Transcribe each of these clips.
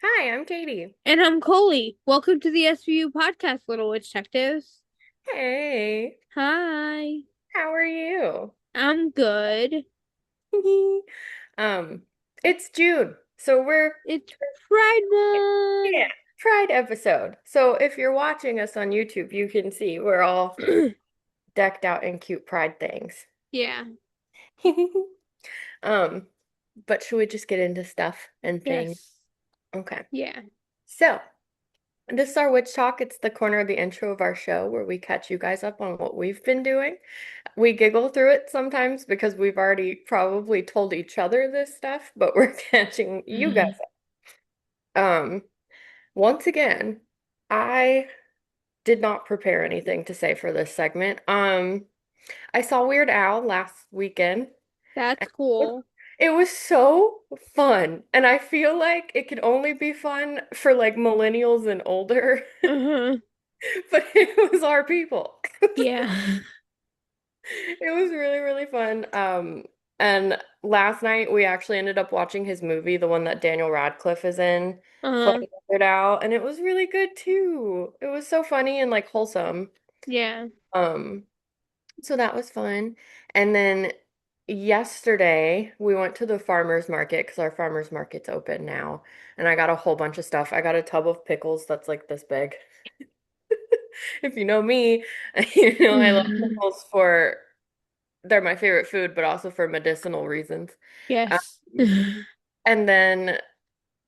Hi, I'm Katie. And I'm Koli. Welcome to the SVU podcast, Little Witch Detectives. Hey, Hi. how are you? I'm good. Um, it's June, so we're It's Pride yeah, Month. Pride episode. So if you're watching us on YouTube, you can see we're all decked out in cute Pride things. Yeah. Um, but should we just get into stuff and things? Yes. Okay. Yeah. So this is our Witch Talk. It's the corner of the intro of our show where we catch you guys up on what we've been doing. We giggle through it sometimes because we've already probably told each other this stuff, but we're catching you guys up. Once again, I did not prepare anything to say for this segment. I saw Weird Al last weekend. That's And cool. it was so fun, and I feel like it can only be fun for like millennials and older, Uh-huh. but it was our people. Yeah. It was really, really fun. And last night we actually ended up watching his movie, the one that Daniel Radcliffe is in, Uh-huh. playing it out, and it was really good too. It was so funny and like wholesome. Yeah. Um, so that was fun. And then yesterday we went to the farmer's market because our farmer's market's open now, and I got a whole bunch of stuff. I got a tub of pickles that's like this big. If you know me, I love pickles for they're my favorite food, but also for medicinal reasons. Um, Yes. and then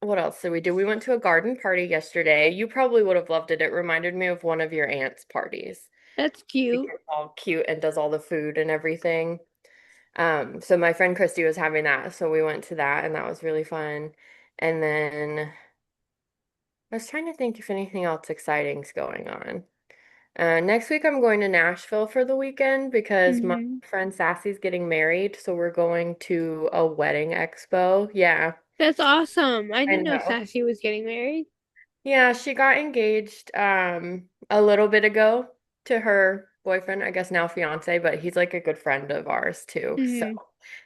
what else did we do? We went to a garden party yesterday. You probably would have loved it. It reminded me of one of your aunt's parties. That's cute. It's all cute and does all the food and everything. So my friend Christy was having that, so we went to that and that was really fun. And then I was trying to think if anything else exciting's going on. Next week I'm going to Nashville for the weekend because my Hmm. friend Sassy's getting married, so we're going to a wedding expo. Yeah, That's awesome. I I didn't know know. Sassy was getting married. Yeah, she got engaged a little bit ago to her boyfriend, I guess now fiance, but he's like a good friend of ours too. So Hmm.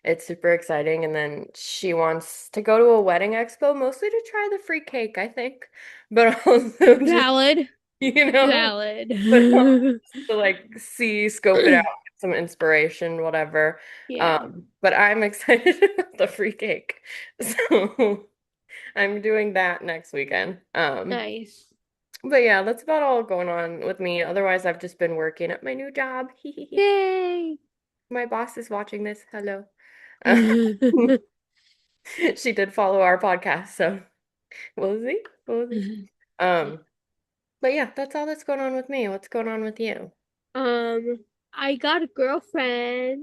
it's super exciting. And then she wants to go to a wedding expo mostly to try the free cake, I think, but also just, Valid. you know. Valid. But to like see, scope it out, get some inspiration, whatever. Yeah. But I'm excited about the free cake. So I'm doing that next weekend. Nice. But yeah, that's about all going on with me. Otherwise, I've just been working at my new job. Yay. My boss is watching this. Hello. She did follow our podcast, so we'll see. We'll see. Um, but yeah, that's all that's going on with me. What's going on with you? Um, I got a girlfriend.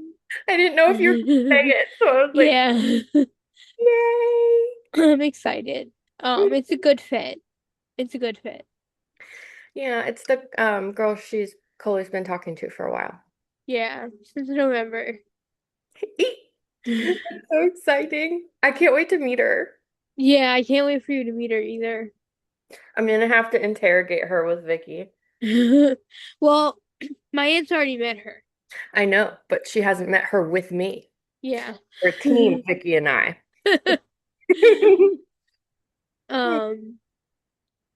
I didn't know if you were gonna say it, so I was like, Yeah, yay. I'm excited. It's a good fit. It's a good fit. Yeah, it's the girl Koli's been talking to for a while. Yeah, since November. That's so exciting. I can't wait to meet her. Yeah, I can't wait for you to meet her either. I'm gonna have to interrogate her with Vicky. Well, my aunt's already met her. I know, but she hasn't met her with me. Yeah. We're a team, Vicky and I. Um,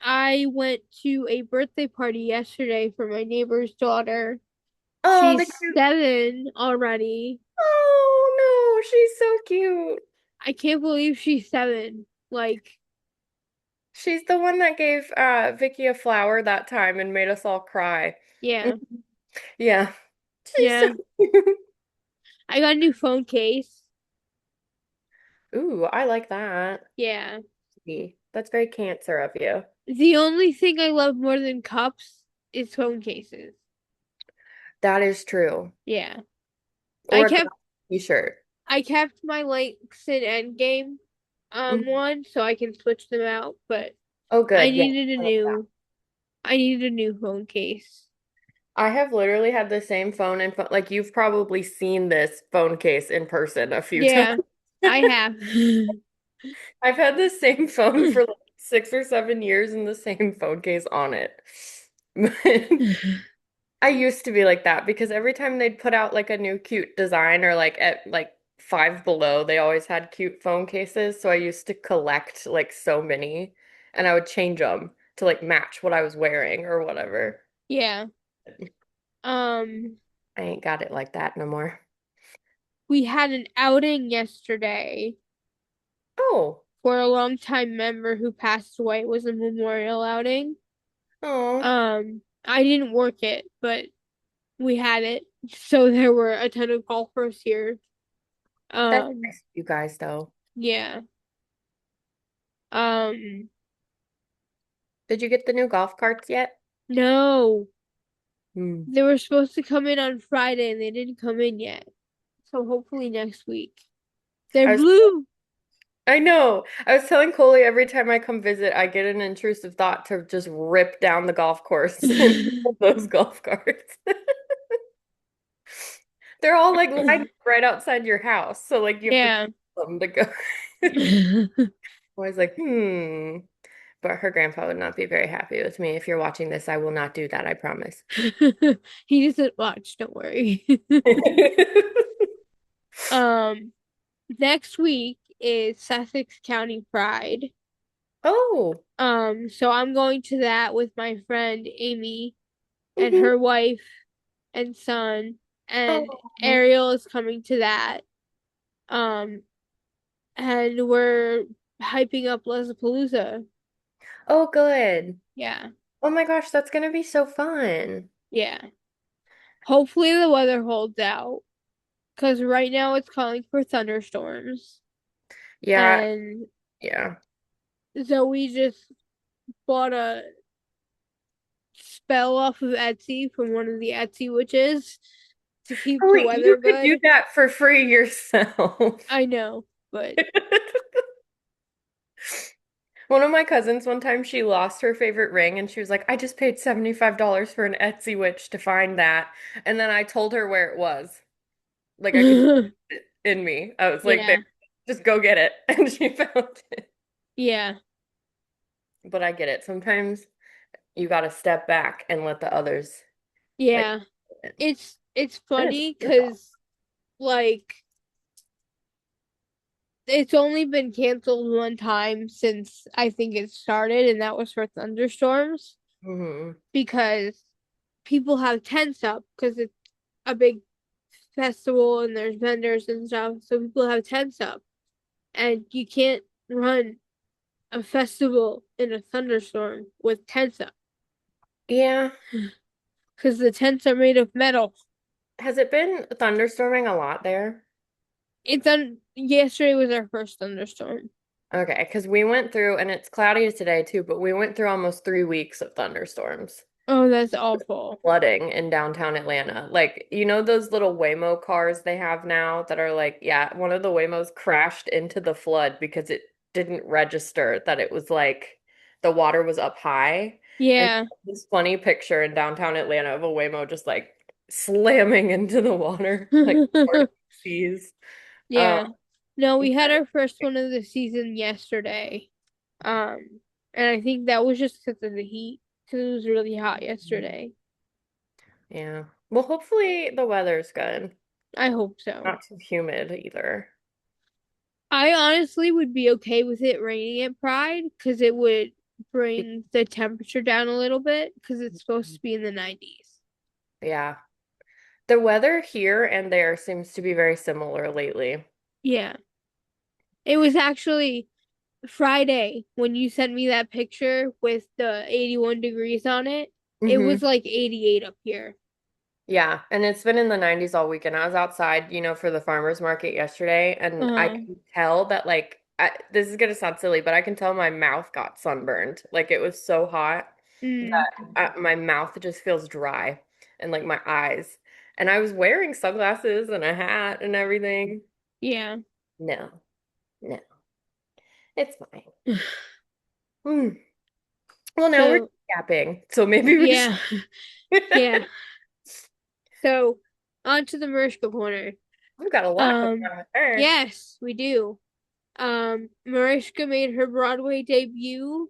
I went to a birthday party yesterday for my neighbor's daughter. Oh, the She's cute. 7 already. Oh no, she's so cute. I can't believe she's 7. Like, She's the one that gave Vicky a flower that time and made us all cry. yeah. Yeah, she's so Yeah. cute. I got a new phone case. Ooh, I like that. Yeah. That's very cancer of you. The only thing I love more than cups is phone cases. That is true. Yeah. I Or a kept glass t-shirt. I kept my Langston Endgame Mhm. one so I can switch them out, but Oh, I good. Yeah, needed a I like that. new I needed a new phone case. I have literally had the same phone and phone, like you've probably seen this phone case in person a few times. Yeah, I have. I've had the same phone for like 6 or 7 years and the same phone case on it. I used to be like that because every time they'd put out like a new cute design or like at like Five Below, they always had cute phone cases. So I used to collect like so many. and I would change them to like match what I was wearing or whatever. Yeah. Um, I ain't got it like that no more. we had an outing yesterday Oh, for a longtime member who passed away. It was a memorial outing. oh, I didn't work it, but we had it. So there were a ton of golfers here. that's Um, nice, you guys, though. yeah. Um, Did you get the new golf carts yet? no, Hmm. they were supposed to come in on Friday and they didn't come in yet. So hopefully next week. They're I was, blue. I know. I was telling Koli every time I come visit, I get an intrusive thought to just rip down the golf course and pull those golf carts. They're all like lined right outside your house, so like you have to Yeah. pull them to go. I was like, hmm. But her grandpa would not be very happy with me. If you're watching this, I will not do that, I promise. He doesn't watch, don't worry. Um, next week is Sussex County Pride. Oh, So I'm going to that with my friend Amy and hmm. her wife and son, and Oh, Ariel is coming to that. Um, and we're hyping up Lollapalooza. oh, good. Yeah, Oh my gosh, that's gonna be so fun. yeah. Hopefully the weather holds out, because right now it's calling for thunderstorms. Yeah, And yeah. so we just bought a spell off of Etsy from one of the Etsy witches to keep Oh, the wait, you weather could do good. that for free yourself. I know, but One of my cousins, one time she lost her favorite ring and she was like, I just paid $75 for an Etsy witch to find that. And then I told her where it was. Like I could feel it in me. I was like, there, yeah, just go get it. And she found it. yeah, But I get it. Sometimes you got to step back and let the others like yeah. it. It's And it's funny beautiful. because like it's only been canceled one time since I think it started, and that was for thunderstorms Hmm. because people have tents up because it's a big festival and there's vendors and stuff. So people have tents up, and you can't run a festival in a thunderstorm with tents up Yeah. because the tents are made of metal. Has it been thunderstorming a lot there? It's on yesterday was our first thunderstorm. Okay, because we went through, and it's cloudy today too, but we went through almost 3 weeks of thunderstorms. Oh, that's awful. Flooding in downtown Atlanta. Like, you know those little Waymo cars they have now that are like, yeah, one of the Waymos crashed into the flood because it didn't register that it was like the water was up high. And Yeah. this funny picture in downtown Atlanta of a Waymo just like slamming into the water, like parting seas. Um, Yeah. No, we had yeah, our first one of the season yesterday. And I think that was just because of the heat, because it was really hot yesterday. yeah. Well, hopefully the weather's good. I hope so. Not too humid either. I honestly would be okay with it raining at Pride because it would bring the temperature down a little bit because it's supposed to be in the 90s. Yeah. The weather here and there seems to be very similar lately. Yeah. It was actually Friday when you sent me that picture with the 81 degrees on it. It was Hmm. like 88 up here. Yeah, and it's been in the 90s all weekend. I was outside, for the farmers market yesterday, and I Uh, can tell that this is gonna sound silly, but I can tell my mouth got sunburned. Like it was so hot mm, that my mouth just feels dry and like my eyes. And I was wearing sunglasses and a hat and everything. yeah. No, no, it's fine. Hmm. Well, now we're So, capping, so maybe we should. yeah. Yeah. So, on to the Mariska Corner. We've got a lot going Um, on with her. yes, we do. Mariska made her Broadway debut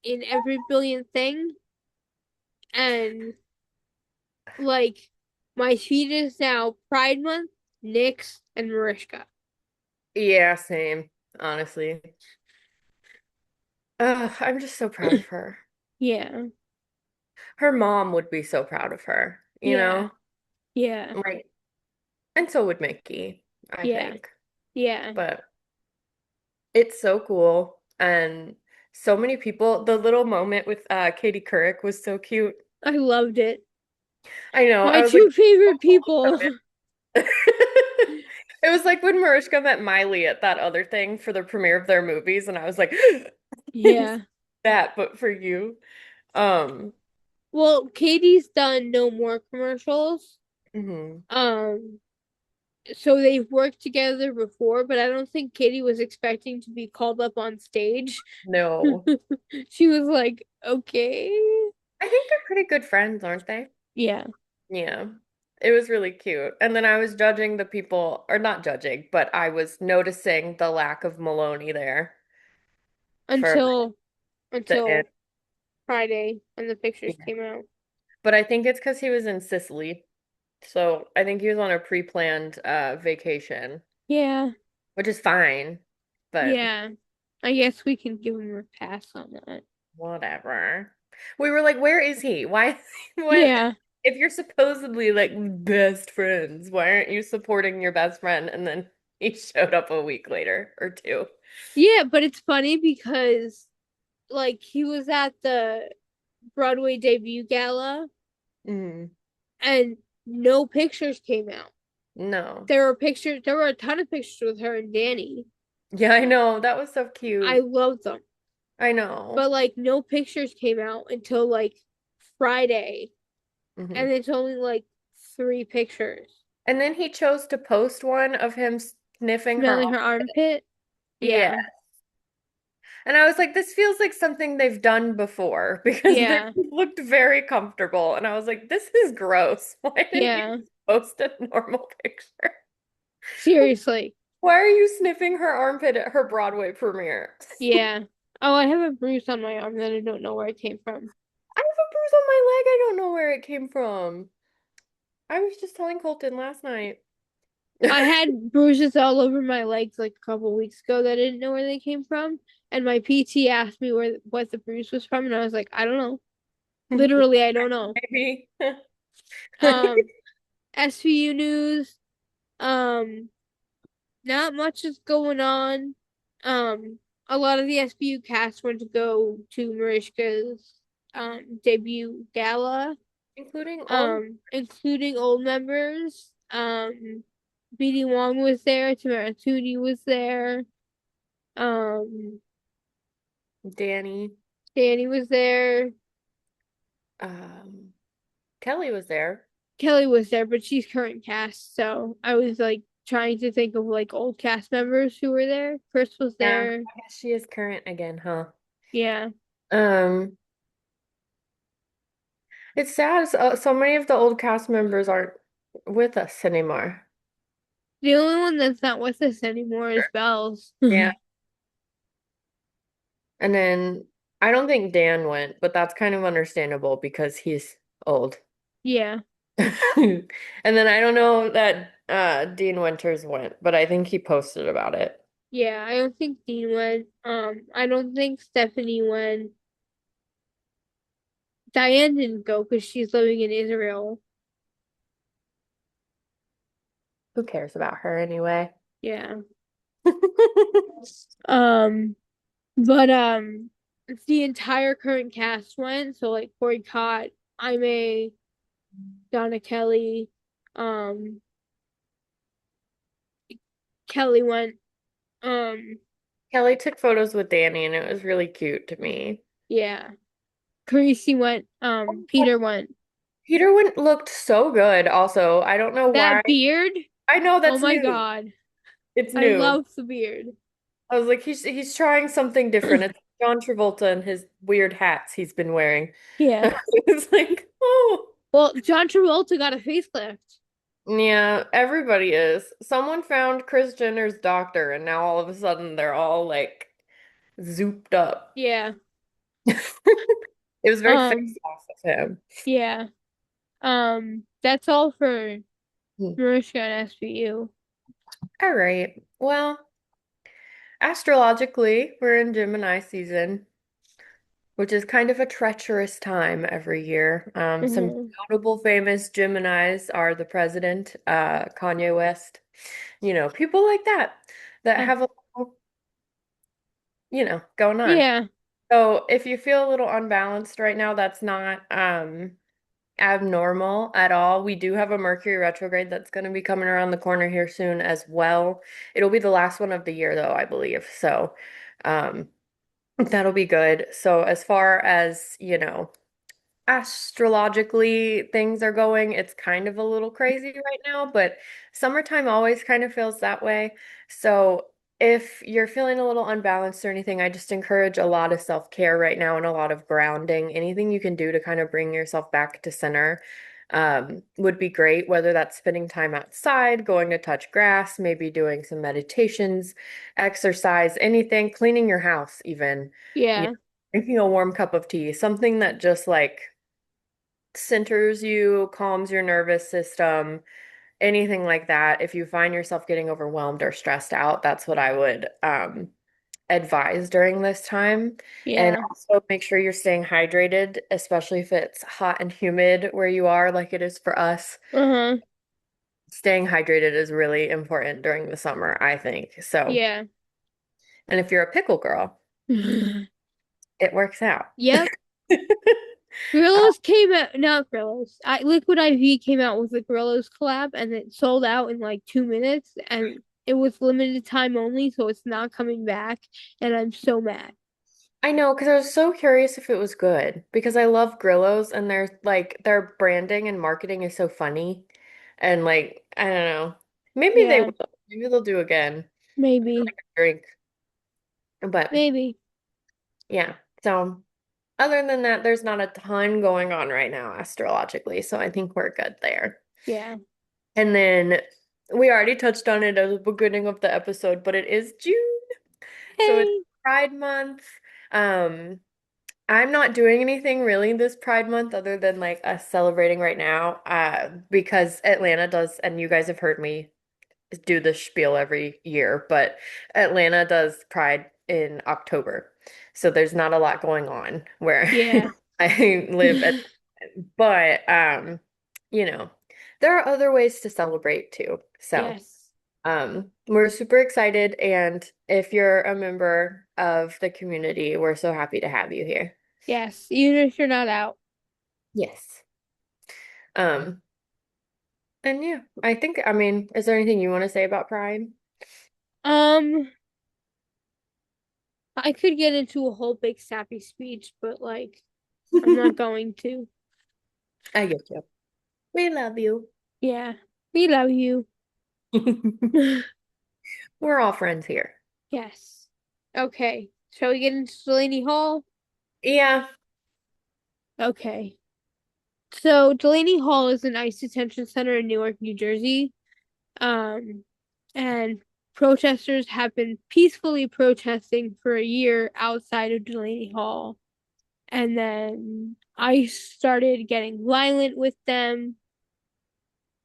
in Every Billion Thing, and like my feed is now Pride Month, Nyx, and Mariska. Yeah, same, honestly. I'm just so proud of her. Yeah. Her mom would be so proud of her, you Yeah. know? Yeah. Like, and so would Mickey, I Yeah. think. Yeah. But it's so cool. And so many people, the little moment with Katie Couric was so cute. I loved it. I know. My I was like, two favorite people. it was like when Mariska met Miley at that other thing for the premiere of their movies, and I was like, it's Yeah. that, but for you. Um, Well, Katie's done no more commercials. mhm. Um, so they've worked together before, but I don't think Katie was expecting to be called up on stage. No. She was like, okay. I think they're pretty good friends, aren't they? Yeah. Yeah. It was really cute. And then I was judging the people, or not judging, but I was noticing the lack of Maloney there for Until the end. until Friday when the pictures Yeah. came out. But I think it's because he was in Sicily. So I think he was on a pre-planned vacation, Yeah. which is fine, but Yeah. I guess we can give him a pass on that. whatever. We were like, where is he? Why, what, Yeah. if you're supposedly like best friends, why aren't you supporting your best friend? And then he showed up a week later or two. Yeah, but it's funny because like he was at the Broadway debut gala Mm, and no pictures came out. no. There were a ton of pictures with her and Danny. Yeah, I know. That was so I cute. loved them. I know. But like no pictures came out until like Friday. Hmm. And it's only like three pictures. And then he chose to post one of him sniffing her Smelling arm. her armpit. Yeah. Yeah. And I was like, this feels like something they've done before because they Yeah. looked very comfortable. And I was like, this is gross. Why didn't you Yeah. post a normal picture? Seriously. Why are you sniffing her armpit at her Broadway premiere? Yeah. Oh, I have a bruise on my arm that I don't know where it came from. I have a bruise on my leg. I don't know where it came from. I was just telling Colton last night. I had bruises all over my legs like a couple weeks ago that I didn't know where they came from. And my PT asked me where what the bruise was from, and I was like, I don't know. Literally, I don't know. Maybe. Um, SVU news. Um, Not much is going on. A lot of the SVU cast went to go to Mariska's debut gala, Including all including old members. BD Wong was there, Tamara Tootie was there, um, Danny. Danny was there, Um, Kelly was there. Kelly was there, but she's current cast, so I was like trying to think of like old cast members who were there. Chris was Yeah, there. I guess she is current again, huh? Yeah. Um, it's sad. So many of the old cast members aren't with us anymore. The only one that's not with us anymore is Bells. Yeah. And then I don't think Dan went, but that's kind of understandable because he's old. Yeah. And then I don't know that Dean Winters went, but I think he posted about it. Yeah, I don't think Dean went. I don't think Stephanie went. Diane didn't go because she's living in Israel. Who cares about her anyway? Yeah. Um, but the entire current cast went. So like Corey Cott, Aimee, Donna Kelly, um, Kelly went. Um, Kelly took photos with Danny and it was really cute to me. yeah. Carisi went. Peter went. Peter went looked so good also. I don't know why. That beard. I know Oh that's my new. God. It's I new. love the beard. I was like, he's trying something different. It's John Travolta and his weird hats he's been wearing. Yeah. It's like, oh. Well, John Travolta got a facelift. Yeah, everybody is. Someone found Kris Jenner's doctor, and now all of a sudden they're all like zooped up. Yeah. It was very Um, face off of him. yeah. That's all for Hmm. Mariska and SVU. All right. Well, astrologically, we're in Gemini season. which is kind of a treacherous time every year. Some Hmm. notable famous Geminis are the president, Kanye West, people like that that Uh, have a little, going on. yeah. So if you feel a little unbalanced right now, that's not abnormal at all. We do have a Mercury retrograde that's going to be coming around the corner here soon as well. It'll be the last one of the year though, I believe. So um that'll be good. So as far as, astrologically things are going, it's kind of a little crazy right now, but summertime always kind of feels that way. So if you're feeling a little unbalanced or anything, I just encourage a lot of self-care right now and a lot of grounding. Anything you can do to kind of bring yourself back to center would be great, whether that's spending time outside, going to touch grass, maybe doing some meditations, exercise, anything, cleaning your house even, you know, Yeah. drinking a warm cup of tea, something that just like centers you, calms your nervous system, anything like that. If you find yourself getting overwhelmed or stressed out, that's what I would advise during this time. And Yeah. also make sure you're staying hydrated, especially if it's hot and humid where you are, like it is for us. Uh-huh. Staying hydrated is really important during the summer, I think. So, Yeah. and if you're a pickle girl, it works out. Yep. Gorillas came out, not Gorillas. Liquid IV came out with the Gorillas collab, and it sold out in like 2 minutes, and it was limited time only, so it's not coming back, and I'm so mad. I know, because I was so curious if it was good because I love Grillos and their branding and marketing is so funny. And like, I don't know. Maybe they Yeah, will. Maybe they'll do again. maybe, Like a drink. But maybe. yeah. So other than that, there's not a ton going on right now astrologically. So I think we're good there. Yeah. And then we already touched on it at the beginning of the episode, but it is June. So it's Hey. Pride Month. Um, I'm not doing anything really this Pride Month other than like us celebrating right now, because Atlanta does, and you guys have heard me do this spiel every year, but Atlanta does Pride in October. So there's not a lot going on where Yeah. I live at, but you know, there are other ways to celebrate too. So Yes. we're super excited, and if you're a member of the community, we're so happy to have you here. Yes. Even if you're not out. Yes. Um, and yeah, I mean, is there anything you want to say about Pride? Um, I could get into a whole big sappy speech, but like, I'm not going to. I get you. We love you. Yeah. We love you. We're all friends here. Yes. Okay. Shall we get into Delaney Hall? Yeah. Okay. So Delaney Hall is an ICE detention center in Newark, New Jersey. Um, and protesters have been peacefully protesting for a year outside of Delaney Hall. And then ICE started getting violent with them.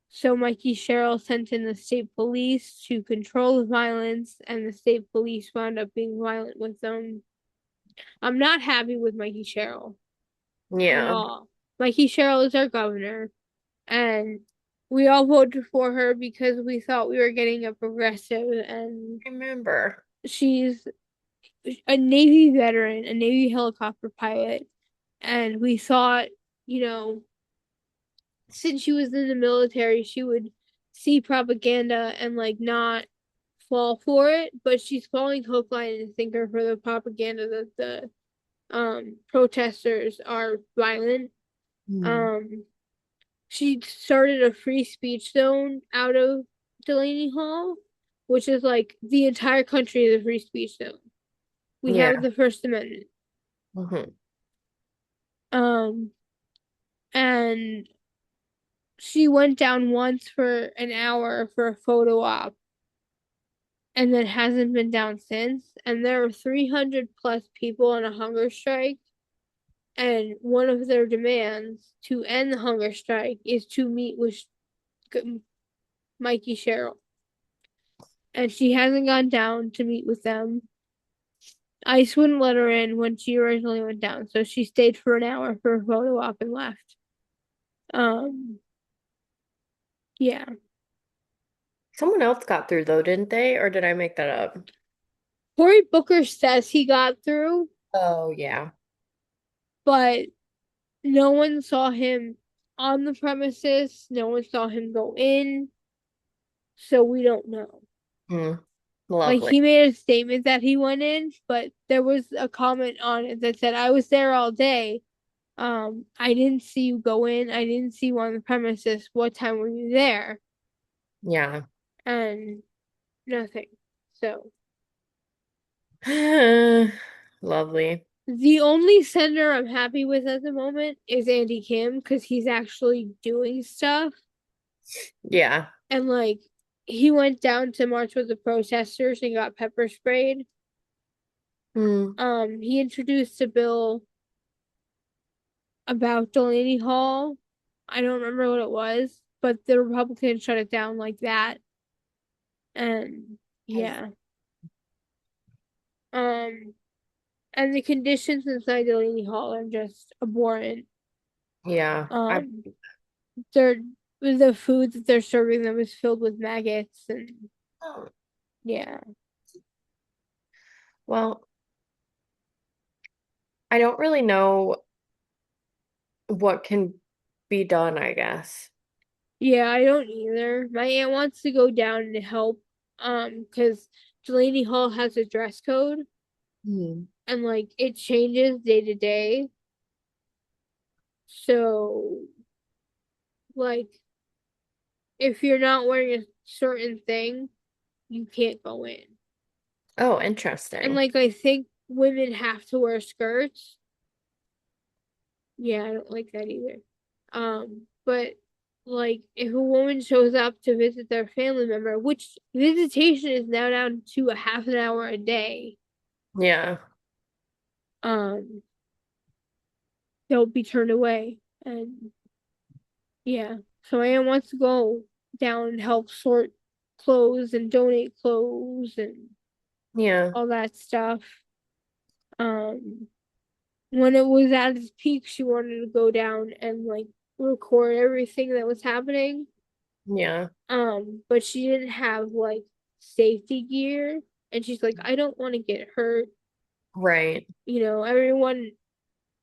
So Mikey Sherrill sent in the state police to control the violence, and the state police wound up being violent with them. I'm not happy with Mikey Sherrill at Yeah. all. Mikey Sherrill is our governor, and we all voted for her because we thought we were getting a progressive, and I remember. she's a Navy veteran, a Navy helicopter pilot, and we thought, you know, since she was in the military, she would see propaganda and like not fall for it, but she's falling hook, line, and sinker for the propaganda that the protesters are violent. Hmm. Um, she started a free speech zone out of Delaney Hall, which is like the entire country is a free speech zone. We have Yeah. the First Amendment. Hmm. Um, and she went down once for an hour for a photo op and then hasn't been down since. And there are 300 plus people on a hunger strike. And one of their demands to end the hunger strike is to meet with Mikey Sherrill. And she hasn't gone down to meet with them. ICE wouldn't let her in when she originally went down, so she stayed for an hour for a photo op and left. Um, yeah. Someone else got through though, didn't they? Or did I make that up? Cory Booker says he got through, Oh, yeah. but no one saw him on the premises. No one saw him go in, so we don't know. Hmm. Like Lovely. he made a statement that he went in, but there was a comment on it that said, "I was there all day. I didn't see you go in. I didn't see you on the premises. What time were you there?" Yeah. And nothing. So Lovely. the only senator I'm happy with at the moment is Andy Kim because he's actually doing stuff. Yeah. And like he went down to march with the protesters and got pepper sprayed. Hmm. He introduced a bill about Delaney Hall. I don't remember what it was, but the Republicans shut it down like that. And yeah. Um, and the conditions inside Delaney Hall are just abhorrent. Yeah. Um, they're the food that they're serving them is filled with maggots and Oh, yeah. well, I don't really know what can be done, I guess. Yeah, I don't either. My aunt wants to go down and help because Delaney Hall has a dress code Hmm. and like it changes day to day. So like if you're not wearing a certain thing, you can't go in. Oh, And interesting. like I think women have to wear skirts. Yeah, I don't like that either. But like if a woman shows up to visit their family member, which visitation is now down to a half an hour a day, Yeah. um, they'll be turned away. And yeah. So Anne wants to go down and help sort clothes and donate clothes and Yeah. all that stuff. Um, when it was at its peak, she wanted to go down and like record everything that was happening. Yeah. But she didn't have like safety gear, and she's like, I don't want to get hurt. Right. Everyone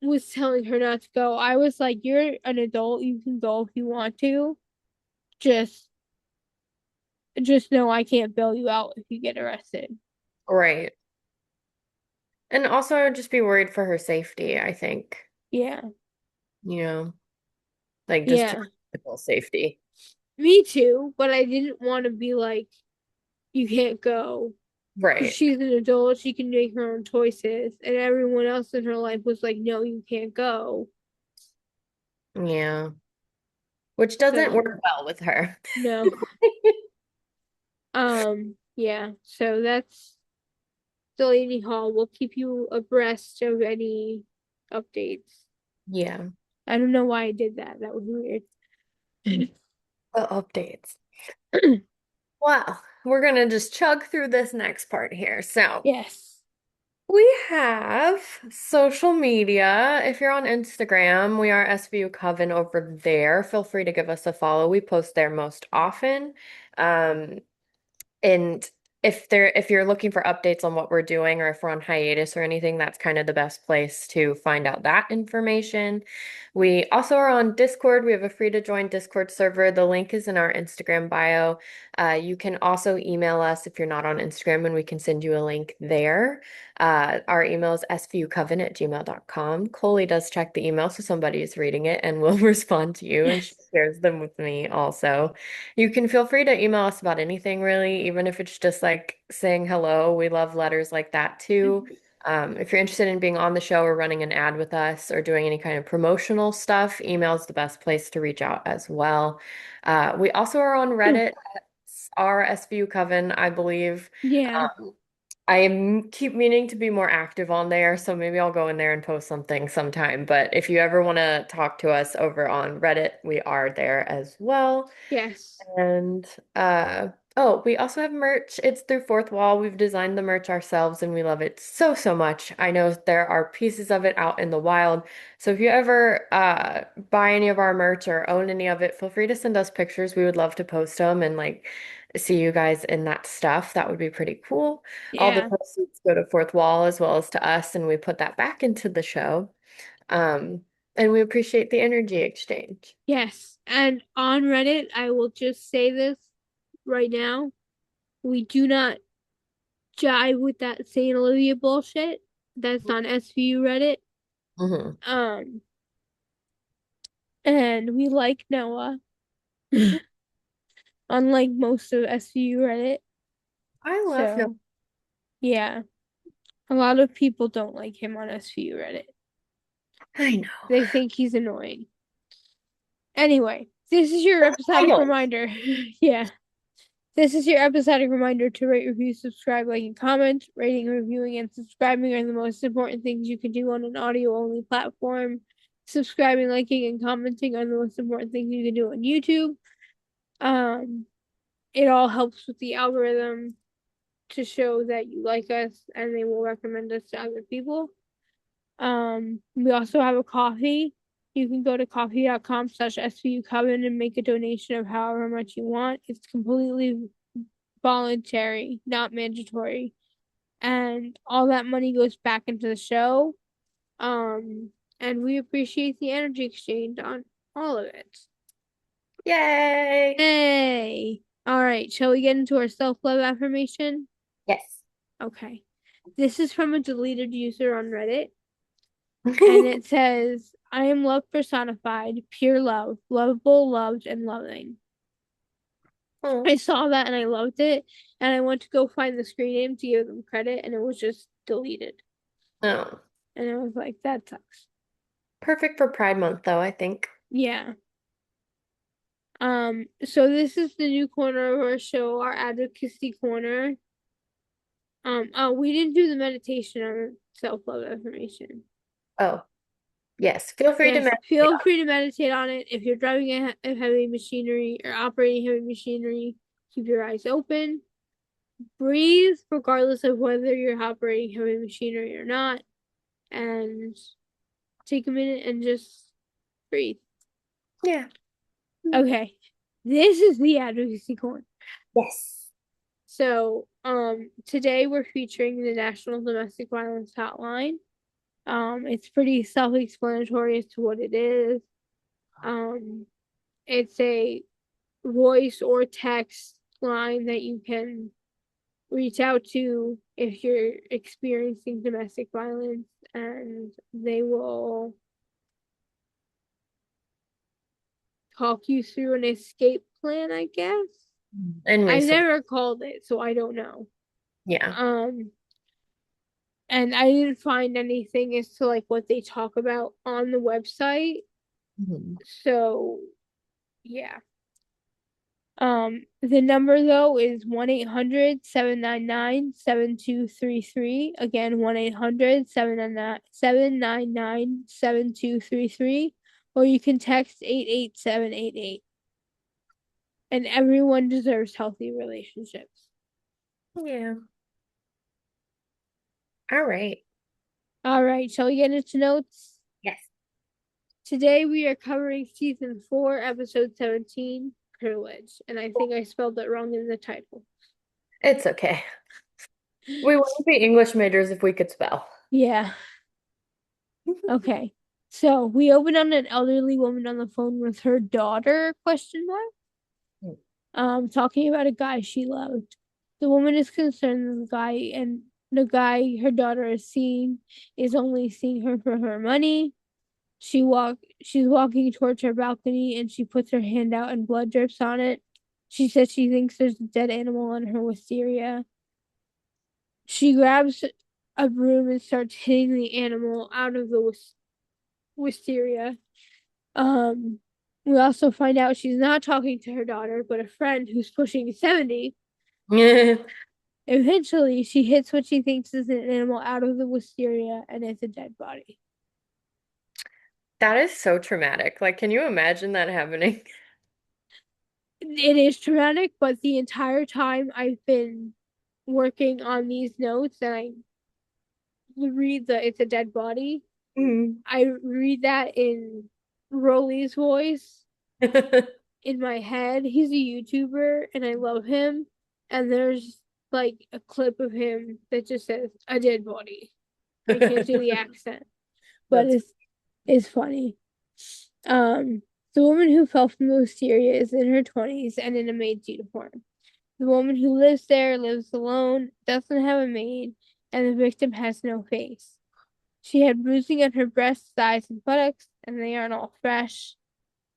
was telling her not to go. I was like, you're an adult, you can go if you want to. Just just know I can't bail you out if you get arrested. Right. And also, I would just be worried for her safety, I think. Yeah. You know, like just her Yeah. physical safety. Me too, but I didn't want to be like, you can't go. Because Right. she's an adult, she can make her own choices. And everyone else in her life was like, no, you can't go. Yeah. Which doesn't So, work well with her. no. Yeah. So that's Delaney Hall. We'll keep you abreast of any updates. Yeah. I don't know why I did that. That was weird. Updates. Well, we're gonna just chug through this next part here. So, Yes. we have social media. If you're on Instagram, we are SVU Coven over there. Feel free to give us a follow. We post there most often. Um, And if you're looking for updates on what we're doing or if we're on hiatus or anything, that's kind of the best place to find out that information. We also are on Discord. We have a free to join Discord server. The link is in our Instagram bio. You can also email us if you're not on Instagram, and we can send you a link there. Our email is svucoven@gmail.com. Koli does check the email, so somebody is reading it and will respond to you, and she Yes. shares them with me also. You can feel free to email us about anything, really, even if it's just like saying hello. We love letters like that too. If you're interested in being on the show or running an ad with us or doing any kind of promotional stuff, email is the best place to reach out as well. We also are on Reddit, RSVU Coven, I believe. Yeah. Keep meaning to be more active on there, so maybe I'll go in there and post something sometime. But if you ever want to talk to us over on Reddit, we are there as well. Yes. And Oh, we also have merch. It's through Fourth Wall. We've designed the merch ourselves and we love it so, so much. I know there are pieces of it out in the wild. So if you ever buy any of our merch or own any of it, feel free to send us pictures. We would love to post them and like see you guys in that stuff. That would be pretty cool. All the Yeah. proceeds go to Fourth Wall as well as to us, and we put that back into the show. Um, and we appreciate the energy exchange. Yes. And on Reddit, I will just say this right now. We do not jive with that St. Olivia bullshit. That's on SVU Reddit. Hmm. Um, and we like Noah, unlike most of SVU Reddit. I love no. So, yeah, a lot of people don't like him on SVU Reddit. I know. They think he's annoying. Anyway, this is your episodic Silence. reminder. Yeah. This is your episodic reminder to rate, review, subscribe, like, and comment. Rating, reviewing, and subscribing are the most important things you can do on an audio only platform. Subscribing, liking, and commenting are the most important things you can do on YouTube. Um, it all helps with the algorithm to show that you like us and they will recommend us to other people. We also have a coffee. You can go to coffee.com/SVU Coven and make a donation of however much you want. It's completely voluntary, not mandatory. And all that money goes back into the show. Um, and we appreciate the energy exchange on all of it. Yay! Hey. All right, shall we get into our self-love affirmation? Yes. Okay. This is from a deleted user on Reddit, and it says, I am love personified, pure love, lovable, loved, and loving. Oh, I saw that and I loved it, and I went to go find the screen name to give them credit, and it was just deleted. oh. And I was like, that sucks. Perfect for Pride Month, though, I think. Yeah. So this is the new corner of our show, our advocacy corner. We didn't do the meditation on self-love affirmation. Oh, yes. Feel free to Yes, meditate feel on free to meditate on it. If you're driving a heavy machinery or operating heavy machinery, keep your eyes open. Breathe, regardless of whether you're operating heavy machinery or not, and take a minute and just breathe. it. Yeah. Okay, this is the advocacy corner. Yes. So, today we're featuring the National Domestic Violence Hotline. It's pretty self-explanatory as to what it is. Um, it's a voice or text line that you can reach out to if you're experiencing domestic violence, and they will talk you through an escape plan, I guess. And I've resource. never called it, so I don't know. Yeah. Um, and I didn't find anything as to like what they talk about on the website. Mhm. So yeah. The number though is 1-800-799-7233. Again, 1-800-799-7233. Or you can text 88788. And everyone deserves healthy relationships. Yeah. All right. All right, shall we get into notes? Yes. Today we are covering season 4, episode 17, Privilege. And I think I spelled that wrong in the title. It's okay. We wouldn't be English majors if we could spell. Yeah. Okay. So we open on an elderly woman on the phone with her daughter, question mark, talking about a guy she loved. The woman is concerned that the guy her daughter is seeing is only seeing her for her money. She's walking towards her balcony and she puts her hand out and blood drips on it. She says she thinks there's a dead animal on her wisteria. She grabs a broom and starts hitting the animal out of the wisteria. Um, we also find out she's not talking to her daughter, but a friend who's pushing 70. Eventually, she hits what she thinks is an animal out of the wisteria, and it's a dead body. That is so traumatic. Like, can you imagine that happening? it is traumatic, but the entire time I've been working on these notes and I read the it's a dead body, Mm. I read that in Rolly's voice in my head. He's a YouTuber and I love him. And there's like a clip of him that just says a dead body. I can't do the accent, but That's it's funny. Um, the woman who fell from the wisteria is in her 20s and in a maid's uniform. The woman who lives there lives alone, doesn't have a maid, and the victim has no face. She had bruising on her breasts, thighs, and buttocks, and they aren't all fresh.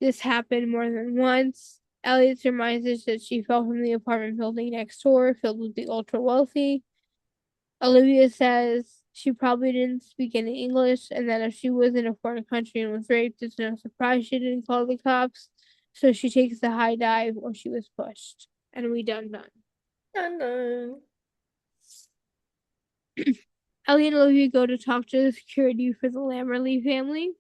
This happened more than once. Elliot reminds us that she fell from the apartment building next door, filled with the ultra wealthy. Olivia says she probably didn't speak any English, and that if she was in a foreign country and was raped, it's no surprise she didn't call the cops. So she takes the high dive, or she was pushed. And we done. dun, dun. Ellie and Olivia go to talk to the security for the Lamberley family.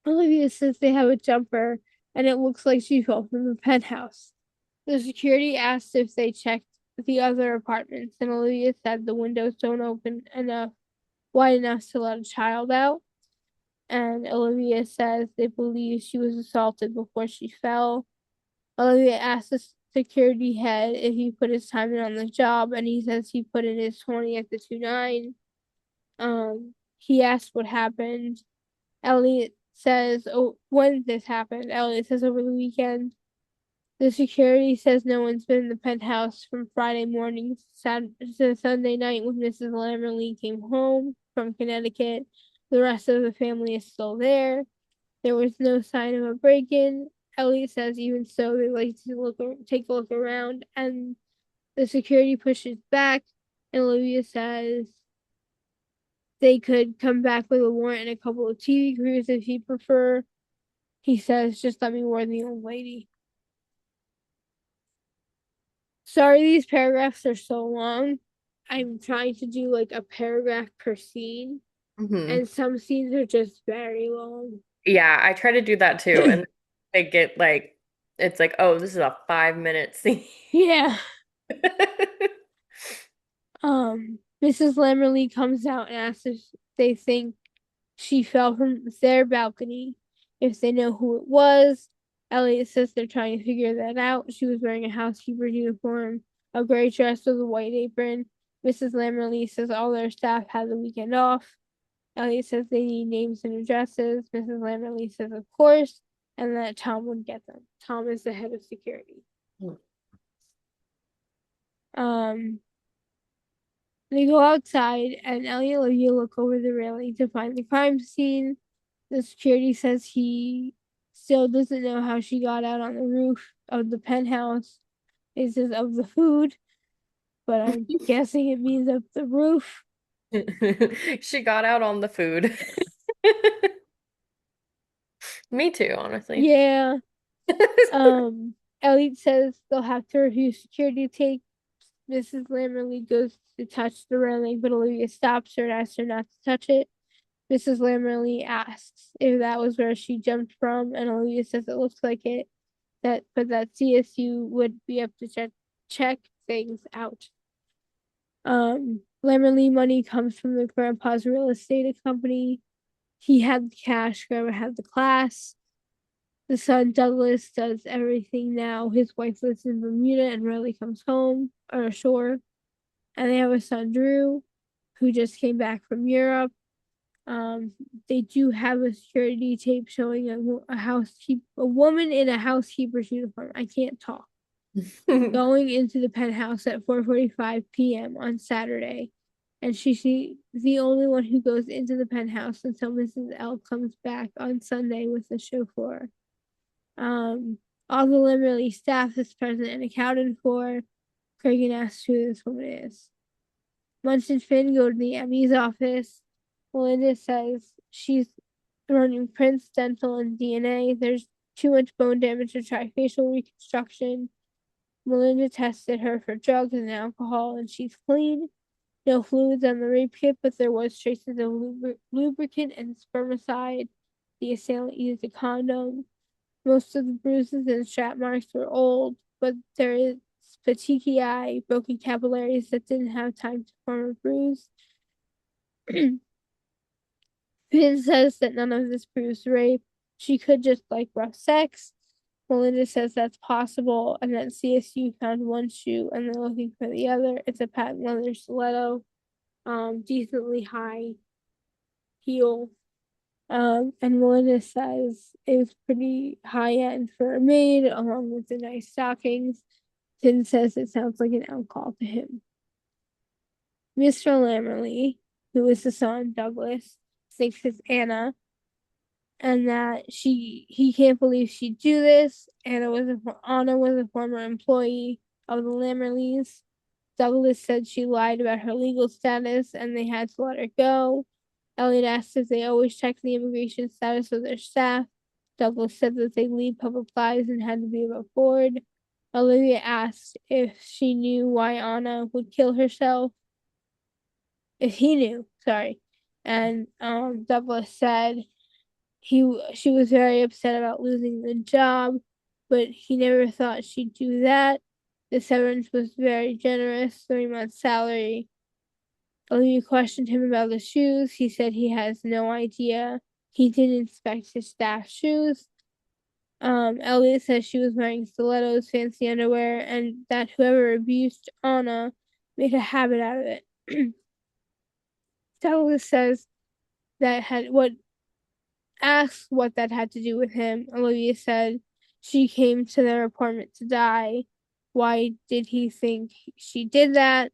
Olivia says they have a jumper, and it looks like she fell from the penthouse. The security asks if they checked the other apartments, and Olivia said the windows don't open enough wide enough to let a child out. And Olivia says they believe she was assaulted before she fell. Olivia asks the security head if he put his time in on the job, and he says he put in his 20 at the 2-9. He asked what happened. Elliot says, "Oh, when this happened?" Elliot says over the weekend. The security says no one's been in the penthouse from Friday morning to Sunday night when Mrs. Lamberley came home from Connecticut. The rest of the family is still there. There was no sign of a break-in. Elliot says even so, they like to take a look around, and the security pushes back. And Olivia says they could come back with a warrant and a couple of TV crews if you prefer. He says, just let me warn the old lady. Sorry, these paragraphs are so long. I'm trying to do like a paragraph per scene, Mhm. and some scenes are just very long. Yeah, I try to do that too. And they get like, it's like, oh, this is a 5 minute scene. Yeah. Mrs. Lamberley comes out and asks if they think she fell from their balcony, if they know who it was. Elliot says they're trying to figure that out. She was wearing a housekeeper's uniform, a gray dress with a white apron. Mrs. Lamberley says all their staff had the weekend off. Elliot says they need names and addresses. Mrs. Lamberley says, of course, and that Tom would get them. Tom is the head of security. Um, they go outside, and Ellie and Olivia look over the railing to find the crime scene. The security says he still doesn't know how she got out on the roof of the penthouse. It says of the food, but I'm guessing it means of the roof. She got out on the food. Me too, honestly. Yeah. Elliot says they'll have to refuse security take. Mrs. Lamberley goes to touch the railing, but Olivia stops her and asks her not to touch it. Mrs. Lamberley asks if that was where she jumped from, and Olivia says it looks like it. But that CSU would be up to check things out. Lamberley money comes from the grandpa's real estate company. He had the cash, grandma had the class. The son Douglas does everything now. His wife lives in Bermuda and rarely comes home or ashore. And they have a son Drew, who just came back from Europe. Um, they do have a security tape showing a woman in a housekeeper's uniform. I can't talk. Going into the penthouse at 4:45 p.m. on Saturday, and she's the only one who goes into the penthouse until Mrs. L comes back on Sunday with the chauffeur. Um, all the Limberley staff is present and accounted for. Craig asks who this woman is. Munch and Finn go to the Emmy's office. Melinda says she's running Prince Dental and DNA. There's too much bone damage to try facial reconstruction. Melinda tested her for drugs and alcohol, and she's clean. No fluids on the rape kit, but there was traces of lubricant and spermicide. The assailant used a condom. Most of the bruises and strap marks were old, but there is petechiae, broken capillaries that didn't have time to form a bruise. Finn says that none of this proves rape. She could just like rough sex. Melinda says that's possible, and that CSU found one shoe and they're looking for the other. It's a patent leather stiletto, decently high heel. And Melinda says it was pretty high end for a maid, along with the nice stockings. Finn says it sounds like an alcohol to him. Mr. Lammerly, who is the son, Douglas, thinks it's Anna, and that he can't believe she'd do this. Anna was a former employee of the Lammerleys. Douglas said she lied about her legal status and they had to let her go. Elliot asked if they always checked the immigration status of their staff. Douglas said that they lead public lives and had to be above board. Olivia asked if she knew why Anna would kill herself. If he knew, sorry. And Douglas said she was very upset about losing the job, but he never thought she'd do that. The severance was very generous, 3 months' salary. Olivia questioned him about the shoes. He said he has no idea. He didn't inspect his staff shoes. Elliot says she was wearing stilettos, fancy underwear, and that whoever abused Anna made a habit out of it. Douglas says that had what asked what that had to do with him. Olivia said she came to their apartment to die. Why did he think she did that?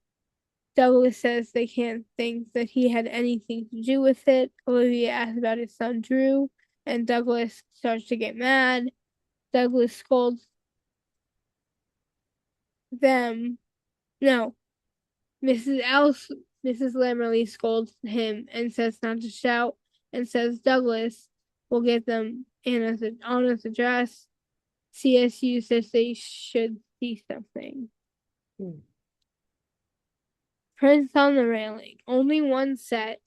Douglas says they can't think that he had anything to do with it. Olivia asks about his son Drew, and Douglas starts to get mad. Douglas scolds them. No, Mrs. Lammerly scolds him and says not to shout, and says Douglas will get them Anna's address. CSU says they should see something. Prints on the railing. Only one set,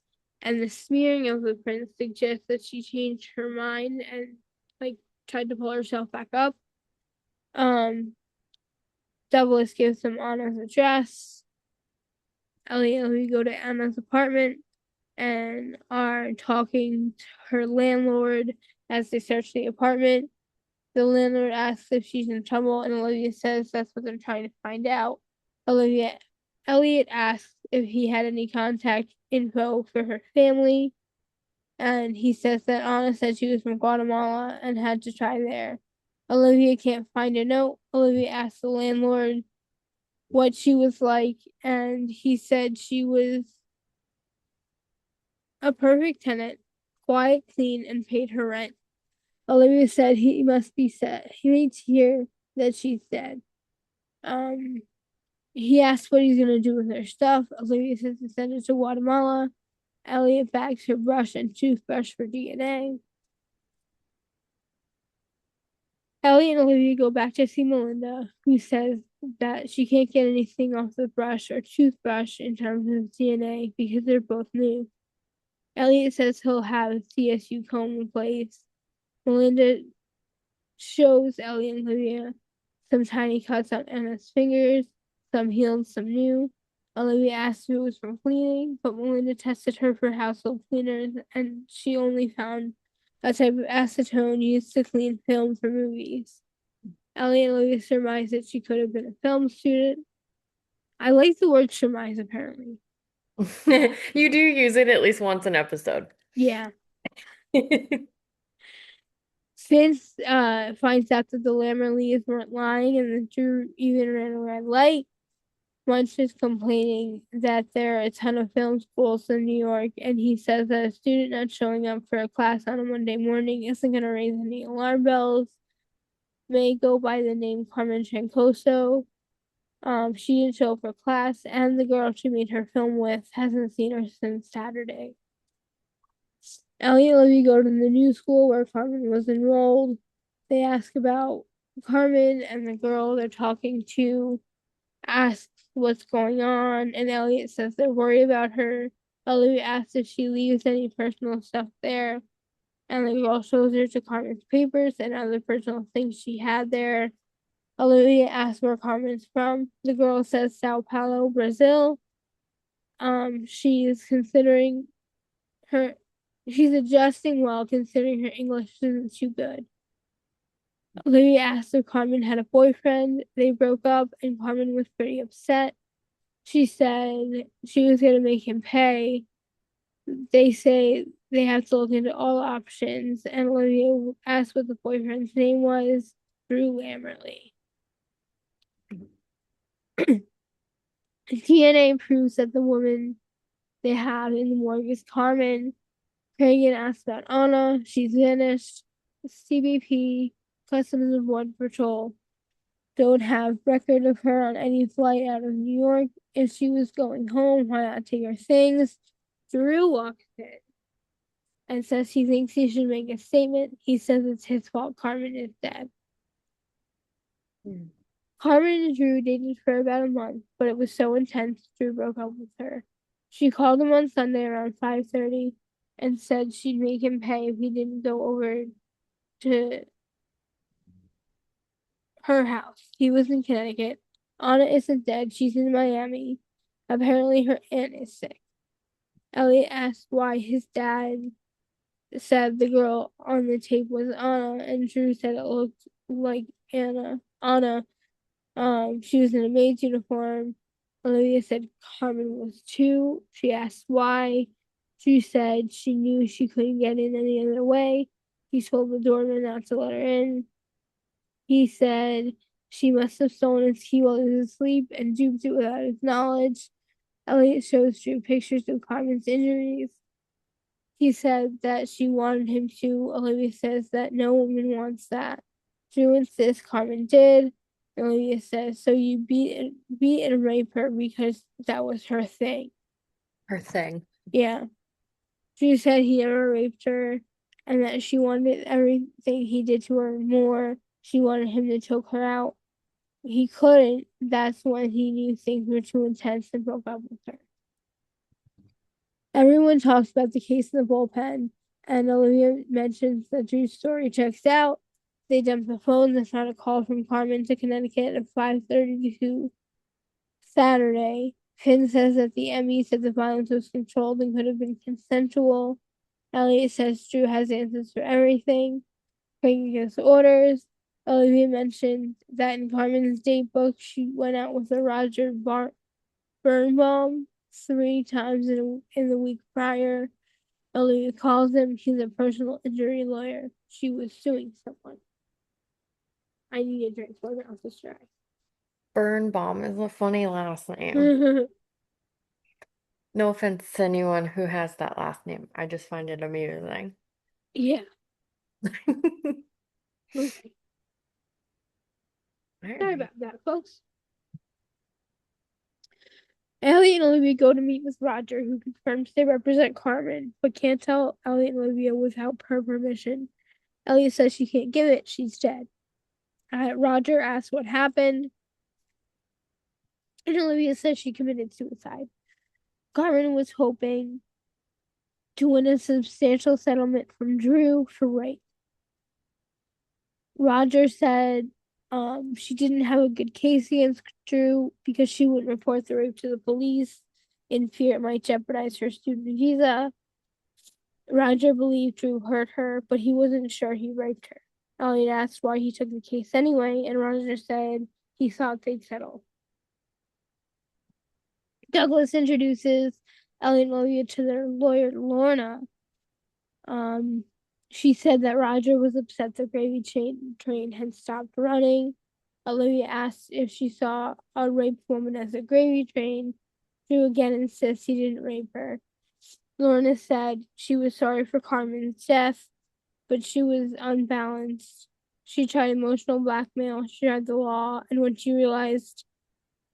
and the smearing of the print suggests that she changed her mind and like tried to pull herself back up. Douglas gives them Anna's address. Elliot and we go to Anna's apartment and are talking to her landlord as they search the apartment. The landlord asks if she's in trouble, and Olivia says that's what they're trying to find out. Elliot asks if he had any contact info for her family, and he says that Anna said she was from Guatemala and had to try there. Olivia can't find a note. Olivia asks the landlord what she was like, and he said she was a perfect tenant, quiet, clean, and paid her rent. Olivia said he must be sad. He needs to hear that she's dead. He asks what he's gonna do with her stuff. Olivia says to send it to Guatemala. Elliot bags her brush and toothbrush for DNA. Elliot and Olivia go back to see Melinda, who says that she can't get anything off the brush or toothbrush in terms of DNA because they're both new. Elliot says he'll have CSU comb replaced. Melinda shows Elliot and Olivia some tiny cuts on Anna's fingers, some healed, some new. Olivia asked if it was from cleaning, but Melinda tested her for household cleaners and she only found a type of acetone used to clean film for movies. Ellie and Olivia surmised that she could have been a film student. I like the word surmise, apparently. You do use it at least once an episode. Yeah. Since finds out that the Lammerleys weren't lying and that Drew even ran a red light, Munch is complaining that there are a ton of film schools in New York, and he says that a student not showing up for a class on a Monday morning isn't going to raise any alarm bells. May go by the name Carmen Trancoso. She didn't show up for class, and the girl she made her film with hasn't seen her since Saturday. Ellie and Libby go to the new school where Carmen was enrolled. They ask about Carmen, and the girl they're talking to asks what's going on, and Elliot says they're worried about her. Elliot asks if she leaves any personal stuff there. And the girl shows her to Carmen's papers and other personal things she had there. Olivia asks where Carmen's from. The girl says Sao Paulo, Brazil. She is considering her she's adjusting well considering her English isn't too good. Olivia asked if Carmen had a boyfriend. They broke up and Carmen was pretty upset. She said she was gonna make him pay. They say they have to look into all options, and Olivia asked what the boyfriend's name was. Drew Lammerly. DNA proves that the woman they have in the morgue is Carmen. Reagan asked about Anna. She's vanished. CBP, Customs and Border Patrol, don't have record of her on any flight out of New York. If she was going home, why not take her things? Drew walks in and says he thinks he should make a statement. He says it's his fault Carmen is dead. Mm. Carmen and Drew dated for about a month, but it was so intense Drew broke up with her. She called him on Sunday around 5:30 and said she'd make him pay if he didn't go over to her house. He was in Connecticut. Anna isn't dead. She's in Miami. Apparently her aunt is sick. Elliot asked why his dad said the girl on the tape was Anna, and Drew said it looked like Anna. She was in a maid's uniform. Olivia said Carmen was too. She asked why. Drew said she knew she couldn't get in any other way. He told the doorman not to let her in. He said she must have stolen his key while he was asleep and duped it without his knowledge. Elliot shows Drew pictures of Carmen's injuries. He said that she wanted him to. Olivia says that no woman wants that. Drew insists Carmen did. Olivia says, so you beat and rape her because that was her thing. Her thing. Yeah. Drew said he never raped her and that she wanted everything he did to her more. She wanted him to choke her out. He couldn't. That's when he knew things were too intense and broke up with her. Everyone talks about the case in the bullpen, and Olivia mentions that Drew's story checks out. They dump the phone. They found a call from Carmen to Connecticut at 5:32 Saturday. Finn says that the ME said the violence was controlled and could have been consensual. Elliot says Drew has answers for everything. Craig gives orders. Olivia mentioned that in Carmen's date book, she went out with a Roger Birnbaum 3 times in the week prior. Olivia calls him. He's a personal injury lawyer. She was suing someone. I need a drink for the office dry. Birnbaum is a funny last name. No offense to anyone who has that last name. I just find it amusing. Yeah. All Okay. Sorry right. about that, folks. Elliot and Olivia go to meet with Roger, who confirms they represent Carmen, but can't tell Elliot and Olivia without her permission. Elliot says she can't give it. She's dead. Roger asks what happened, and Olivia says she committed suicide. Carmen was hoping to win a substantial settlement from Drew for rape. Roger said she didn't have a good case against Drew because she wouldn't report the rape to the police in fear it might jeopardize her student visa. Roger believed Drew hurt her, but he wasn't sure he raped her. Elliot asked why he took the case anyway, and Roger said he thought they'd settle. Douglas introduces Elliot and Olivia to their lawyer, Lorna. Um, she said that Roger was upset the gravy train had stopped running. Olivia asked if she saw a raped woman as a gravy train. Drew again insists he didn't rape her. Lorna said she was sorry for Carmen's death, but she was unbalanced. She tried emotional blackmail, she tried the law, and when she realized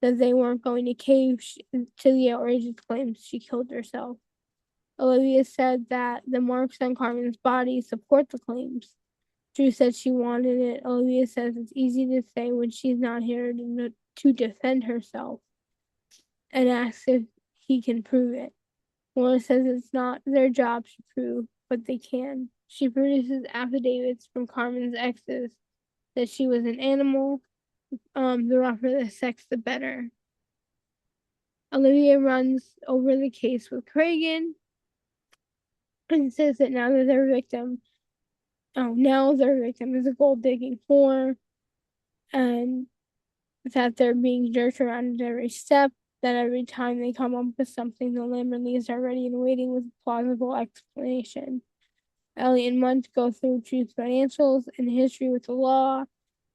that they weren't going to cave to the outrageous claims, she killed herself. Olivia said that the marks on Carmen's body support the claims. Drew said she wanted it. Olivia says it's easy to say when she's not here to defend herself and asks if he can prove it. Laura says it's not their job to prove, but they can. She produces affidavits from Carmen's exes that she was an animal. The rougher the sex, the better. Olivia runs over the case with Cragen and says that now their victim is a gold digging whore, and that they're being jerked around at every step, that every time they come up with something, the Lamberleys are ready and waiting with a plausible explanation. Elliot and Munch go through Jude's financials and history with the law.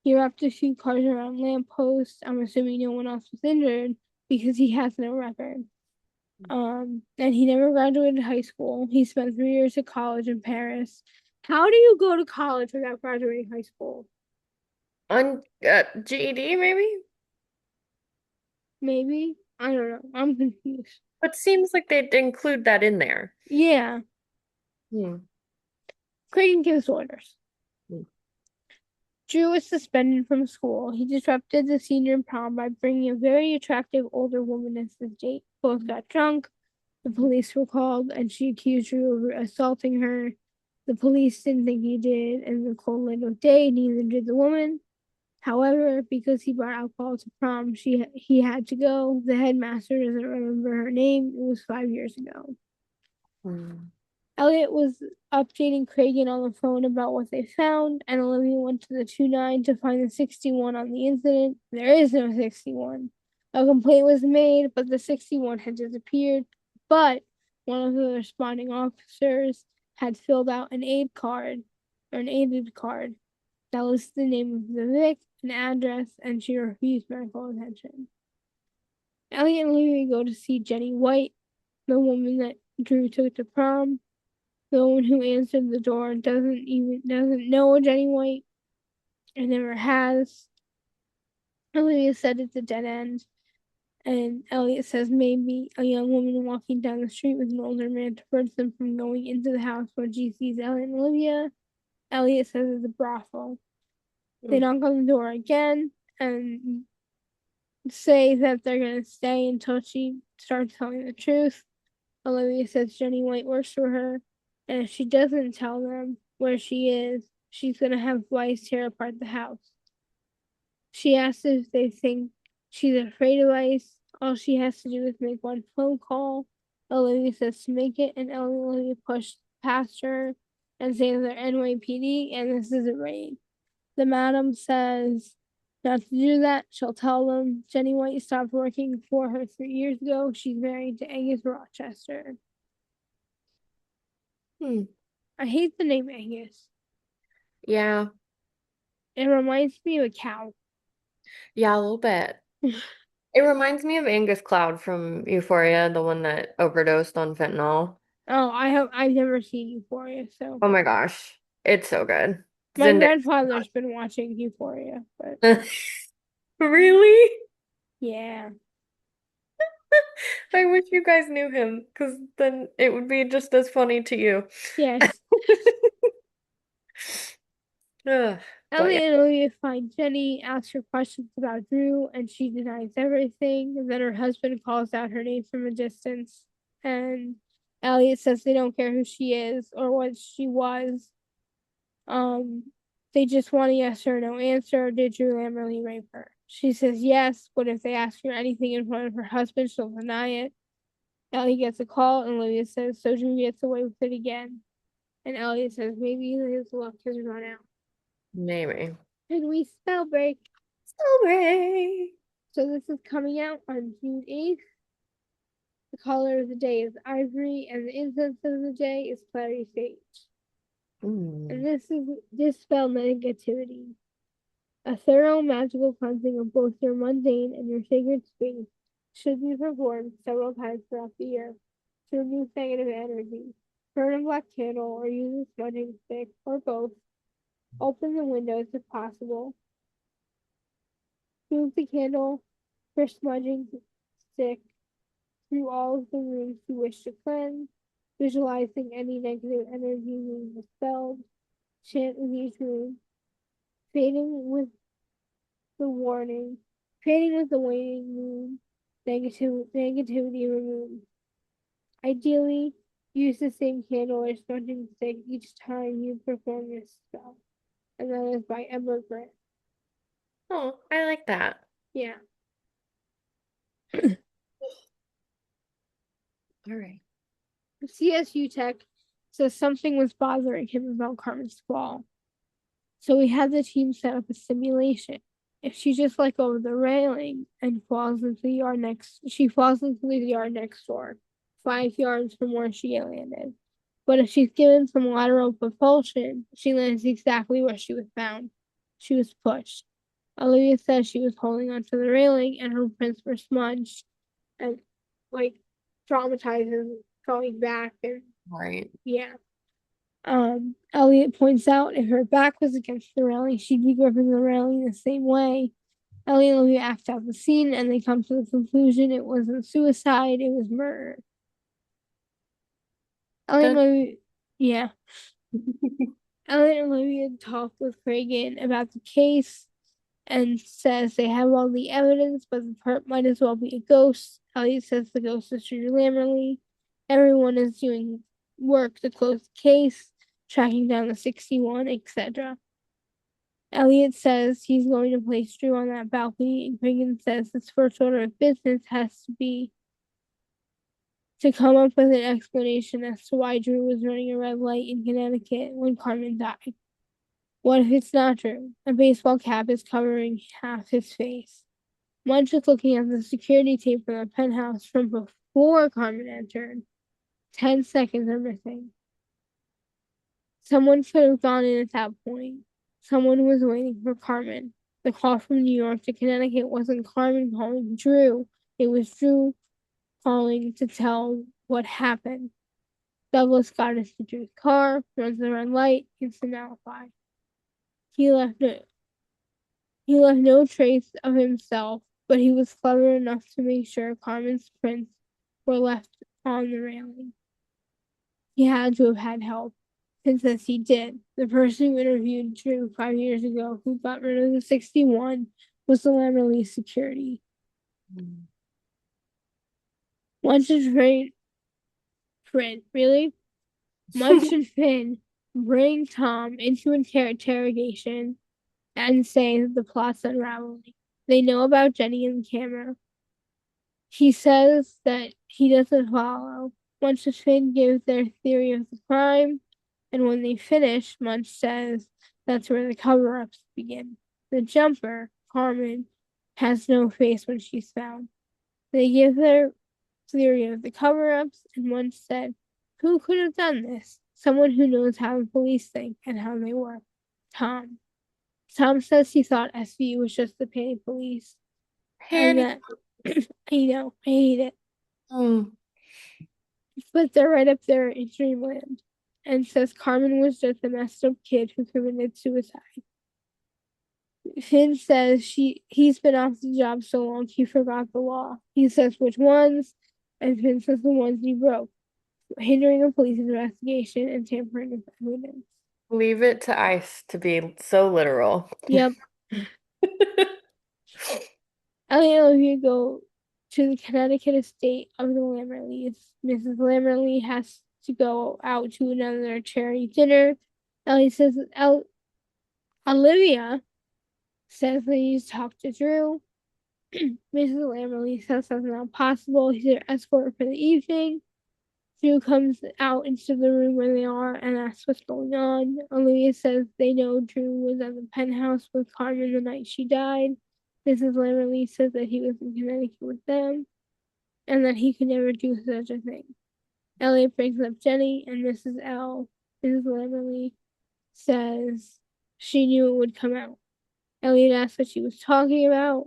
He wrapped a few cars around lampposts. I'm assuming no one else was injured because he has no record. And he never graduated high school. He spent 3 years at college in Paris. How do you go to college without graduating high school? On GED, maybe? Maybe. I don't know. I'm confused. But seems like they'd include that in there. Yeah. Hmm. Creighton gives orders. Hmm. Drew was suspended from school. He disrupted the senior prom by bringing a very attractive older woman as his date. Both got drunk. The police were called, and she accused Drew of assaulting her. The police didn't think he did, and the cold light of day, neither did the woman. However, because he brought alcohol to prom, he had to go. The headmaster doesn't remember her name. It was 5 years ago. Hmm. Elliot was updating Cragen on the phone about what they found, and Olivia went to the 2-9 to find the 61 on the incident. There is no 61. A complaint was made, but the 61 had disappeared. But one of the responding officers had filled out an aid card, or an aided card, that listed the name of the Vic, an address, and she refused medical attention. Elliot and Olivia go to see Jenny White, the woman that Drew took to prom. The woman who answered the door doesn't know Jenny White and never has. Olivia said it's a dead end, and Elliot says maybe a young woman walking down the street with an older man prevents them from going into the house when she sees Elliot and Olivia. Elliot says it's a brothel. They Hmm. knock on the door again and say that they're gonna stay until she starts telling the truth. Olivia says Jenny White works for her, and if she doesn't tell them where she is, she's gonna have Weiss tear apart the house. She asks if they think she's afraid of Weiss. All she has to do is make one phone call. Olivia says to make it, and Olivia pushed past her and says they're NYPD and this is a raid. The madam says not to do that. She'll tell them. Jenny White stopped working for her 3 years ago. She's married to Angus Rochester. Hmm. I hate the name Angus. Yeah. It reminds me of a cow. Yeah, a little bit. It reminds me of Angus Cloud from Euphoria, the one that overdosed on fentanyl. I've never seen Euphoria, so Oh my gosh. It's so good. my Zendaya. grandfather's been watching Euphoria, but Really? yeah. I wish you guys knew him, because then it would be just as funny to you. Yes. Ugh, but yeah. Ellie and Olivia find Jenny, asks her questions about Drew, and she denies everything. And then her husband calls out her name from a distance, and Elliot says they don't care who she is or what she was. Um, they just want a yes or no answer. Did Drew Lamberley rape her? She says yes, but if they ask her anything in front of her husband, she'll deny it. Ellie gets a call, and Olivia says so Drew gets away with it again. And Elliot says maybe his luck has run out. Maybe. And we spell break. Celebrate. So this is coming out on June 8th. The color of the day is ivory, and the incense of the day is clary sage. And Mm. this dispel negativity. A thorough magical cleansing of both your mundane and your sacred space should be performed several times throughout the year to remove negative energy. Burn a black candle or use a smudging stick or both. Open the windows if possible. Move the candle or smudging stick through all of the rooms you wish to cleanse, visualizing any negative energy being dispelled. Chant in each room, fading with the warning, fading with the waning moon, negativity removed. Ideally, Use the same candle or smudging stick each time you perform this spell. And that is by Emma Grant. Oh, I like that. Yeah. All right. CSU Tech says something was bothering him about Carmen's fall. So we had the team set up a simulation. If she just let go of the railing and she falls into the yard next door, 5 yards from where she landed. But if she's given some lateral propulsion, she lands exactly where she was found. She was pushed. Olivia says she was holding onto the railing and her prints were smudged and like traumatizes going back and Right. yeah. Elliot points out if her back was against the railing, she'd be gripping the railing the same way. Elliot and Olivia act out the scene and they come to the conclusion it wasn't suicide, it was murder. Elliot and Good. Olivia, yeah. Elliot and Olivia talk with Reagan about the case and says they have all the evidence, but the perp might as well be a ghost. Elliot says the ghost is Drew Lammerly. Everyone is doing work to close the case, tracking down the 61, etc. Elliot says he's going to place Drew on that balcony, and Reagan says his first order of business has to be to come up with an explanation as to why Drew was running a red light in Connecticut when Carmen died. What if it's not Drew? A baseball cap is covering half his face. Munch is looking at the security tape from the penthouse from before Carmen entered. 10 seconds are missing. Someone could have gone in at that point. Someone was waiting for Carmen. The call from New York to Connecticut wasn't Carmen calling Drew. It was Drew calling to tell what happened. Douglas got into Drew's car, runs the red light, instant alibi. He left no, he left no trace of himself, but he was clever enough to make sure Carmen's prints were left on the railing. He had to have had help, since he did. The person who interviewed Drew 5 years ago, who got rid of the 61, was the Lammerly security. Once a train, Fred, really? Munch and Finn bring Tom into interrogation and say that the plot's unraveling. They know about Jenny and the camera. He says that he doesn't follow. Munch and Finn give their theory of the crime, and when they finish, Munch says that's where the cover ups begin. The jumper, Carmen, has no face when she's found. They give their theory of the cover ups, and Munch said, who could have done this? Someone who knows how the police think and how they work. Tom. Tom says he thought SVU was just the petty police, and Patty. that, you know, I hate it. Mm. But they're right up there in dreamland, and says Carmen was just a messed up kid who committed suicide. Finn says he's been off the job so long he forgot the law. He says which ones, and Finn says the ones he broke, hindering a police investigation and tampering with evidence. Leave it to ice to be so literal. Yep. Ellie and Olivia go to the Connecticut estate of the Lammerleys. Mrs. Lammerley has to go out to another charity dinner. Ellie says Olivia says they need to talk to Drew. Mrs. Lammerley says that's not possible. He's their escort for the evening. Drew comes out into the room where they are and asks what's going on. Olivia says they know Drew was at the penthouse with Carmen the night she died. Mrs. Lammerley says that he was in Connecticut with them and that he could never do such a thing. Elliot brings up Jenny and Mrs. Lammerley says she knew it would come out. Elliot asks what she was talking about,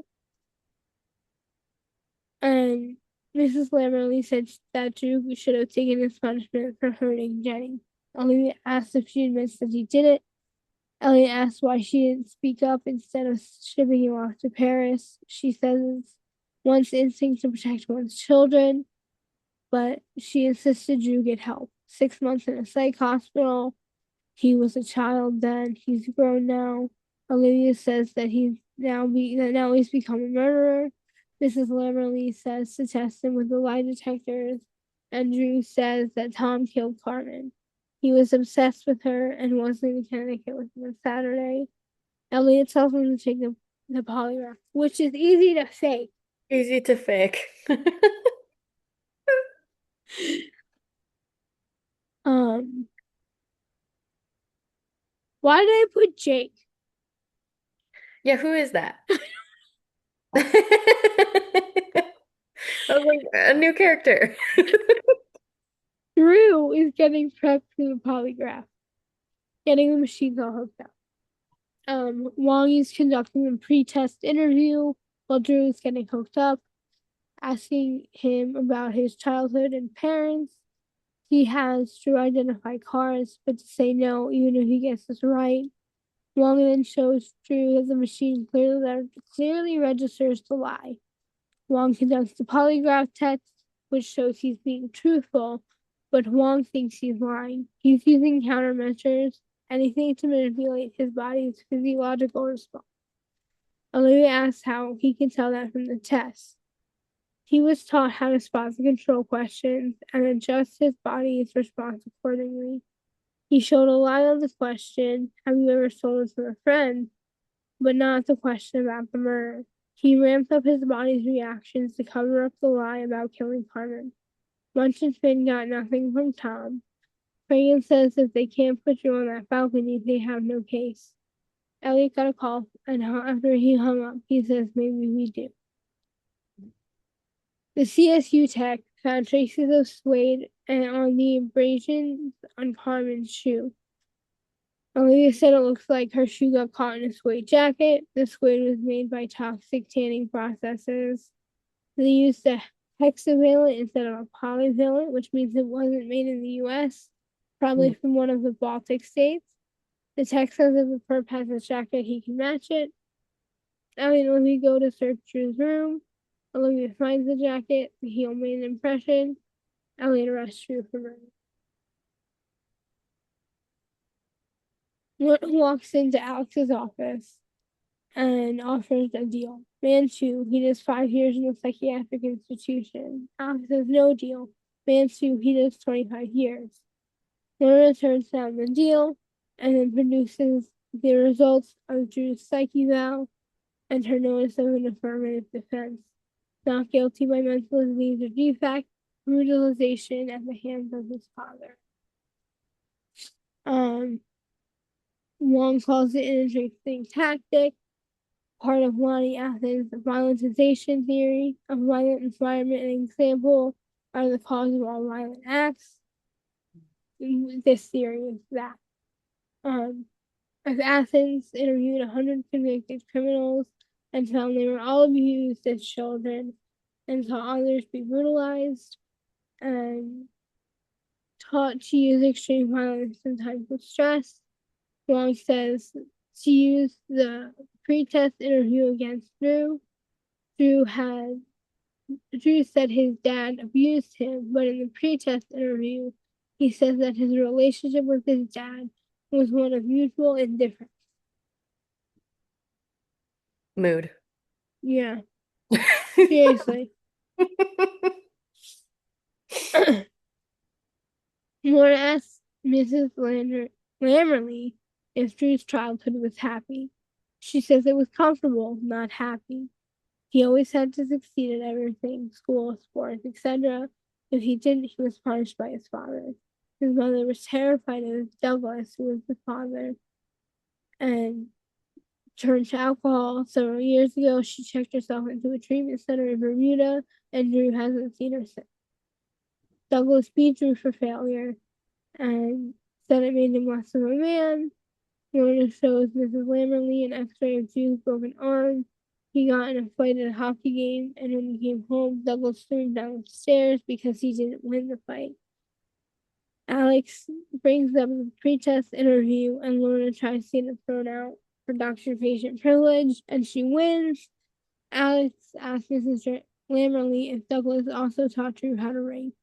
and Mrs. Lammerly said that Drew should have taken his punishment for hurting Jenny. Olivia asked if she admits that he did it. Elliot asked why she didn't speak up instead of shipping him off to Paris. She says it's one's instinct to protect one's children, but she insisted Drew get help. 6 months in a psych hospital. He was a child then. He's grown now. Olivia says that now he's become a murderer. Mrs. Lammerly says to test him with the lie detectors. and Drew says that Tom killed Carmen. He was obsessed with her and wasn't in Connecticut with him on Saturday. Elliot tells him to take the polygraph, which is easy to fake. Easy to fake. Um, why did I put Jake? Yeah, who is that? I was like, a new character. Drew is getting prepped for the polygraph, getting the machines all hooked up. Wong is conducting a pre-test interview while Drew is getting hooked up, asking him about his childhood and parents. He has Drew identify cars, but to say no, even if he gets this right. Wong then shows Drew that the machine clearly registers the lie. Wong conducts the polygraph test, which shows he's being truthful, but Wong thinks he's lying. He's using countermeasures, anything to manipulate his body's physiological response. Olivia asks how he can tell that from the test. He was taught how to spot the control questions and adjust his body's response accordingly. He showed a lie on the question, have you ever stolen from a friend? But not the question about the murder. He ramped up his body's reactions to cover up the lie about killing Carmen. Munch and Finn got nothing from Tom. Reagan says if they can't put you on that balcony, they have no case. Elliot got a call, and after he hung up, he says maybe we do. The CSU tech found traces of suede and on the abrasions on Carmen's shoe. Olivia said it looks like her shoe got caught in a suede jacket. The suede was made by toxic tanning processes. They used a hexavalent instead of a polyvalent, which means it wasn't made in the US, probably from one of the Baltic states. The tech says if the perp has a jacket, he can match it. Ellie and Olivia go to search Drew's room. Olivia finds the jacket. The heel made an impression. Elliot arrests Drew for murder. Walks into Alex's office and offers a deal. Man 2, he does 5 years in a psychiatric institution. Alex says no deal. Man 2, he does 25 years. Lorna turns down the deal and then produces the results of Drew's psyche eval and her notice of an affirmative defense. Not guilty by mental disease or defect, brutalization at the hands of his father. Wong calls it an interesting tactic, part of Lonnie Athens' violentization theory. A violent environment and example are the cause of all violent acts. This theory is that. As Athens interviewed 100 convicted criminals and found they were all abused as children and saw others be brutalized and taught to use extreme violence in times of stress. Wong says to use the pre-test interview against Drew. Drew said his dad abused him, but in the pre-test interview, he says that his relationship with his dad was one of mutual indifference. Mood. Yeah, seriously. Laura asks Mrs. Lammerly if Drew's childhood was happy. She says it was comfortable, not happy. He always had to succeed at everything, school, sports, etc. If he didn't, he was punished by his father. His mother was terrified of Douglas, who was the father, and turned to alcohol. Several years ago, she checked herself into a treatment center in Bermuda, and Drew hasn't seen her since. Douglas beat Drew for failure and said it made him less of a man. Lorna shows Mrs. Lammerly an x-ray of Drew's broken arm. He got in a fight at a hockey game, and when he came home, Douglas threw him down the stairs because he didn't win the fight. Alex brings up the pre-test interview, and Lorna tries to get it thrown out for doctor-patient privilege, and she wins. Alex asks Mrs. Lammerly if Douglas also taught Drew how to rape.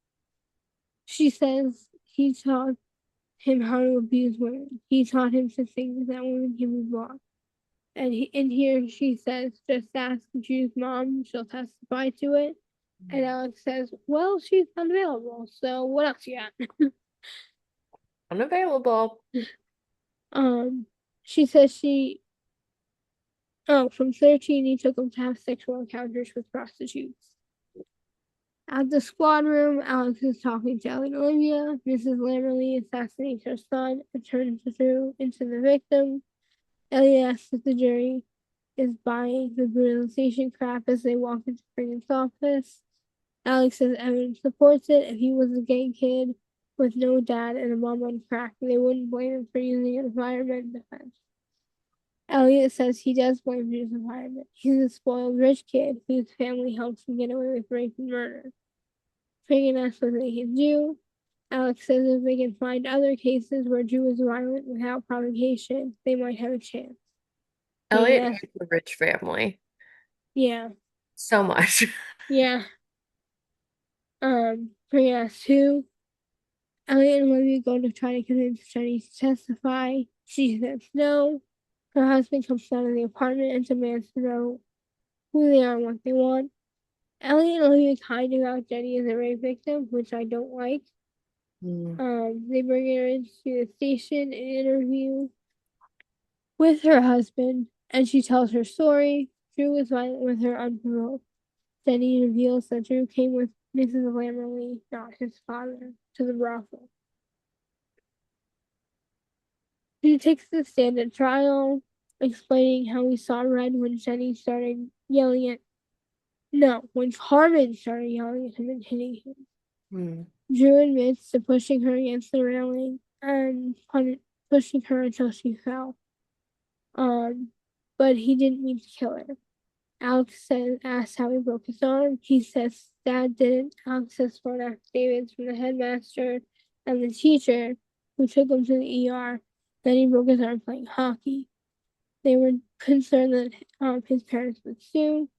She says he taught him how to abuse women. He taught him to think that women can be bought. And in here she says, just ask Drew's mom, she'll testify to it. And Alex says, well, she's unavailable, so what else you got? Unavailable. Um, she says from 13 he took him to have sexual encounters with prostitutes. At the squad room, Alex is talking to Ellie and Olivia. Mrs. Lamberley assassinates her son and turns through into the victim. Ellie asks if the jury is buying the brutalization crap as they walk into Franklin's office. Alex says evidence supports it. If he was a gay kid with no dad and a mom on crack, they wouldn't blame him for using an environment in defense. Elliot says he does blame his environment. He's a spoiled rich kid whose family helps him get away with rape and murder. Figuring asks what they can do. Alex says if they can find other cases where Drew is violent without provocation, they might have a chance. Figuring Elliot asks, hates the rich family yeah, so much. yeah. Figuring asks who. Elliot and Olivia go to try to convince Jenny to testify. She says no. Her husband comes down to the apartment and demands to know who they are and what they want. Elliot and Olivia kind of out Jenny as a rape victim, which I don't like. Mm. They bring her into the station and interview with her husband, and she tells her story. Drew was violent with her unprovoked. Jenny reveals that Drew came with Mrs. Lamberley, not his father, to the brothel. He takes the stand at trial, explaining how he saw red when Jenny started yelling at no, when Carmen started yelling at him and hitting him. Mm. Drew admits to pushing her against the railing and pushing her until she fell. Um, but he didn't mean to kill her. Asks how he broke his arm. He says Dad didn't. Alex says for affidavits from the headmaster and the teacher who took him to the ER. Then he broke his arm playing hockey. They were concerned that his parents would sue.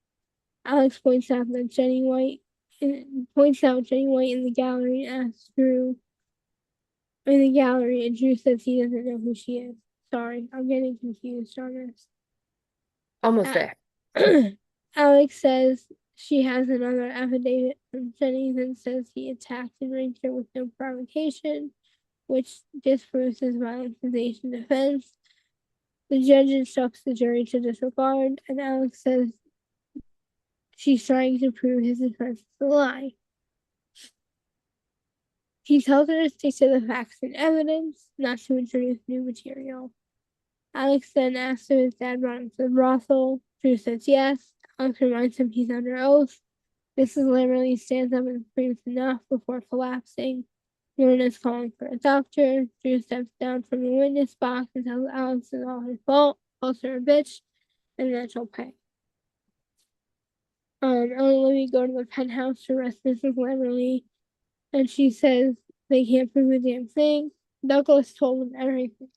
Alex points out Jenny White in the gallery and asks Drew in the gallery, and Drew says he doesn't know who she is. Sorry, I'm getting confused on this. Almost there. Alex says she has another affidavit from Jenny and says he attacked and raped her with no provocation, which disproves his violentization defense. The judge instructs the jury to disregard, and Alex says she's trying to prove his defense is a lie. He tells her to stick to the facts and evidence, not to introduce new material. Alex then asks if his dad brought him to the brothel. Drew says yes. Alex reminds him he's under oath. Mrs. Lamberley stands up and screams enough before collapsing. Lauren is calling for a doctor. Drew steps down from the witness box and tells Alex it's all her fault, calls her a bitch, and that she'll pay. Ellen and Libby go to the penthouse to arrest Mrs. Lamberley, and she says they can't prove a damn thing. Douglas told them everything.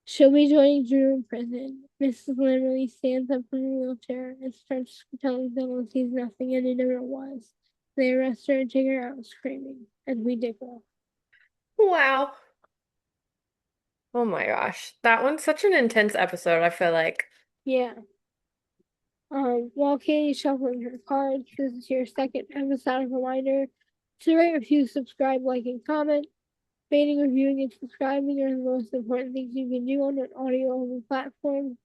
She'll be joining Drew in prison. Mrs. Lamberley stands up from the wheelchair and starts telling Douglas he's nothing and he never was. They arrest her and take her out screaming, and we dig off. Wow. Oh my gosh. That one's such an intense episode, I feel like. Yeah. While Katie's shuffling her cards, this is your second episode reminder to rate, review, subscribe, like, and comment. Rating, reviewing, and subscribing are the most important things you can do on an audio-only platform.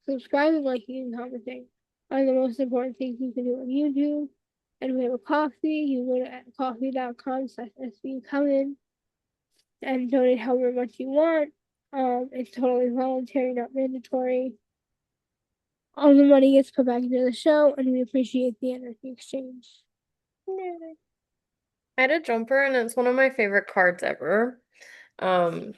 Subscribing, liking, and commenting are the most important things you can do on YouTube. And we have a coffee. You go to coffee.com/SB come in and donate however much you want. It's totally voluntary, not mandatory. All the money gets put back into the show, and we appreciate the energy exchange. Yeah. I had a jumper and it's one of my favorite cards ever. Um,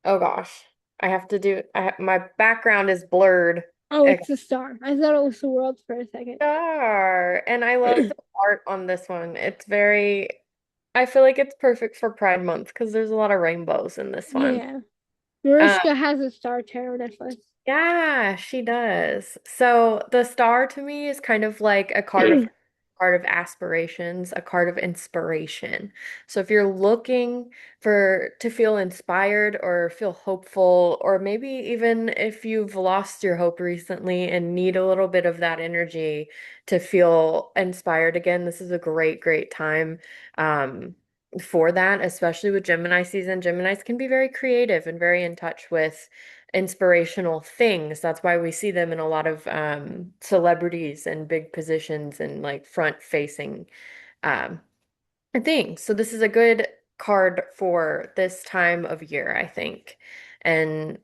oh gosh. My background is blurred. Oh, A it's the star. I thought it was the world for a second. star. And I love the art on this one. I feel like it's perfect for Pride Month because there's a lot of rainbows in this one. Yeah. Um, Mariska has a star tarot necklace. yeah, she does. So the star to me is kind of like a card of card of aspirations, a card of inspiration. So if you're looking for to feel inspired or feel hopeful, or maybe even if you've lost your hope recently and need a little bit of that energy to feel inspired again, this is a great time for that, especially with Gemini season. Geminis can be very creative and very in touch with inspirational things. That's why we see them in a lot of celebrities and big positions and like front facing um, things. So this is a good card for this time of year, I think. And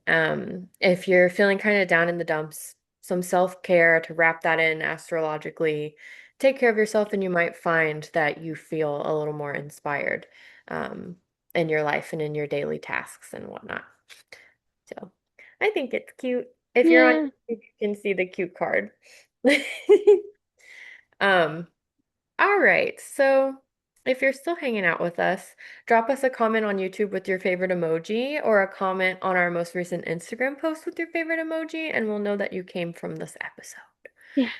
if you're feeling kind of down in the dumps, some self-care to wrap that in astrologically, take care of yourself, and you might find that you feel a little more inspired um, in your life and in your daily tasks and whatnot. So I think it's cute. If you're on Yeah. YouTube, you can see the cute card. Um, all right. So if you're still hanging out with us, drop us a comment on YouTube with your favorite emoji or a comment on our most recent Instagram post with your favorite emoji, and we'll know that you came from this episode. Yes.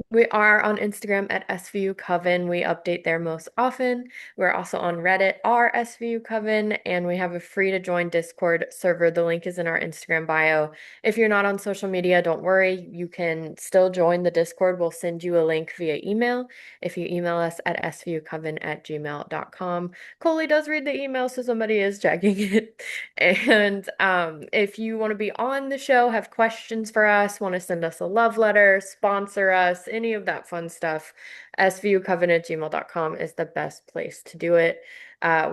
We are on Instagram at SVU Coven. We update there most often. We're also on Reddit, r SVU Coven, and we have a free to join Discord server. The link is in our Instagram bio. If you're not on social media, don't worry. You can still join the Discord. We'll send you a link via email if you email us at svucoven@gmail.com. Koli does read the email, so somebody is checking it. And if you want to be on the show, have questions for us, want to send us a love letter, sponsor us, any of that fun stuff, svucoven@gmail.com is the best place to do it.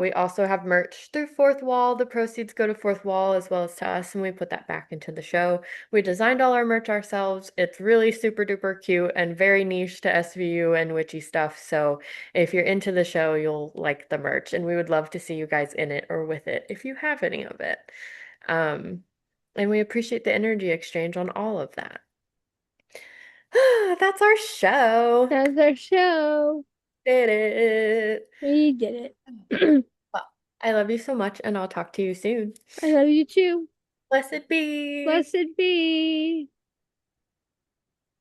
We also have merch through Fourth Wall. The proceeds go to Fourth Wall as well as to us, and we put that back into the show. We designed all our merch ourselves. It's really super duper cute and very niche to SVU and witchy stuff. So if you're into the show, you'll like the merch, and we would love to see you guys in it or with it if you have any of it. Um, and we appreciate the energy exchange on all of that. That's our show. That's our show. Did it. We did it. Well, I love you so much, and I'll talk to you soon. I love you too. Blessed be. Blessed be.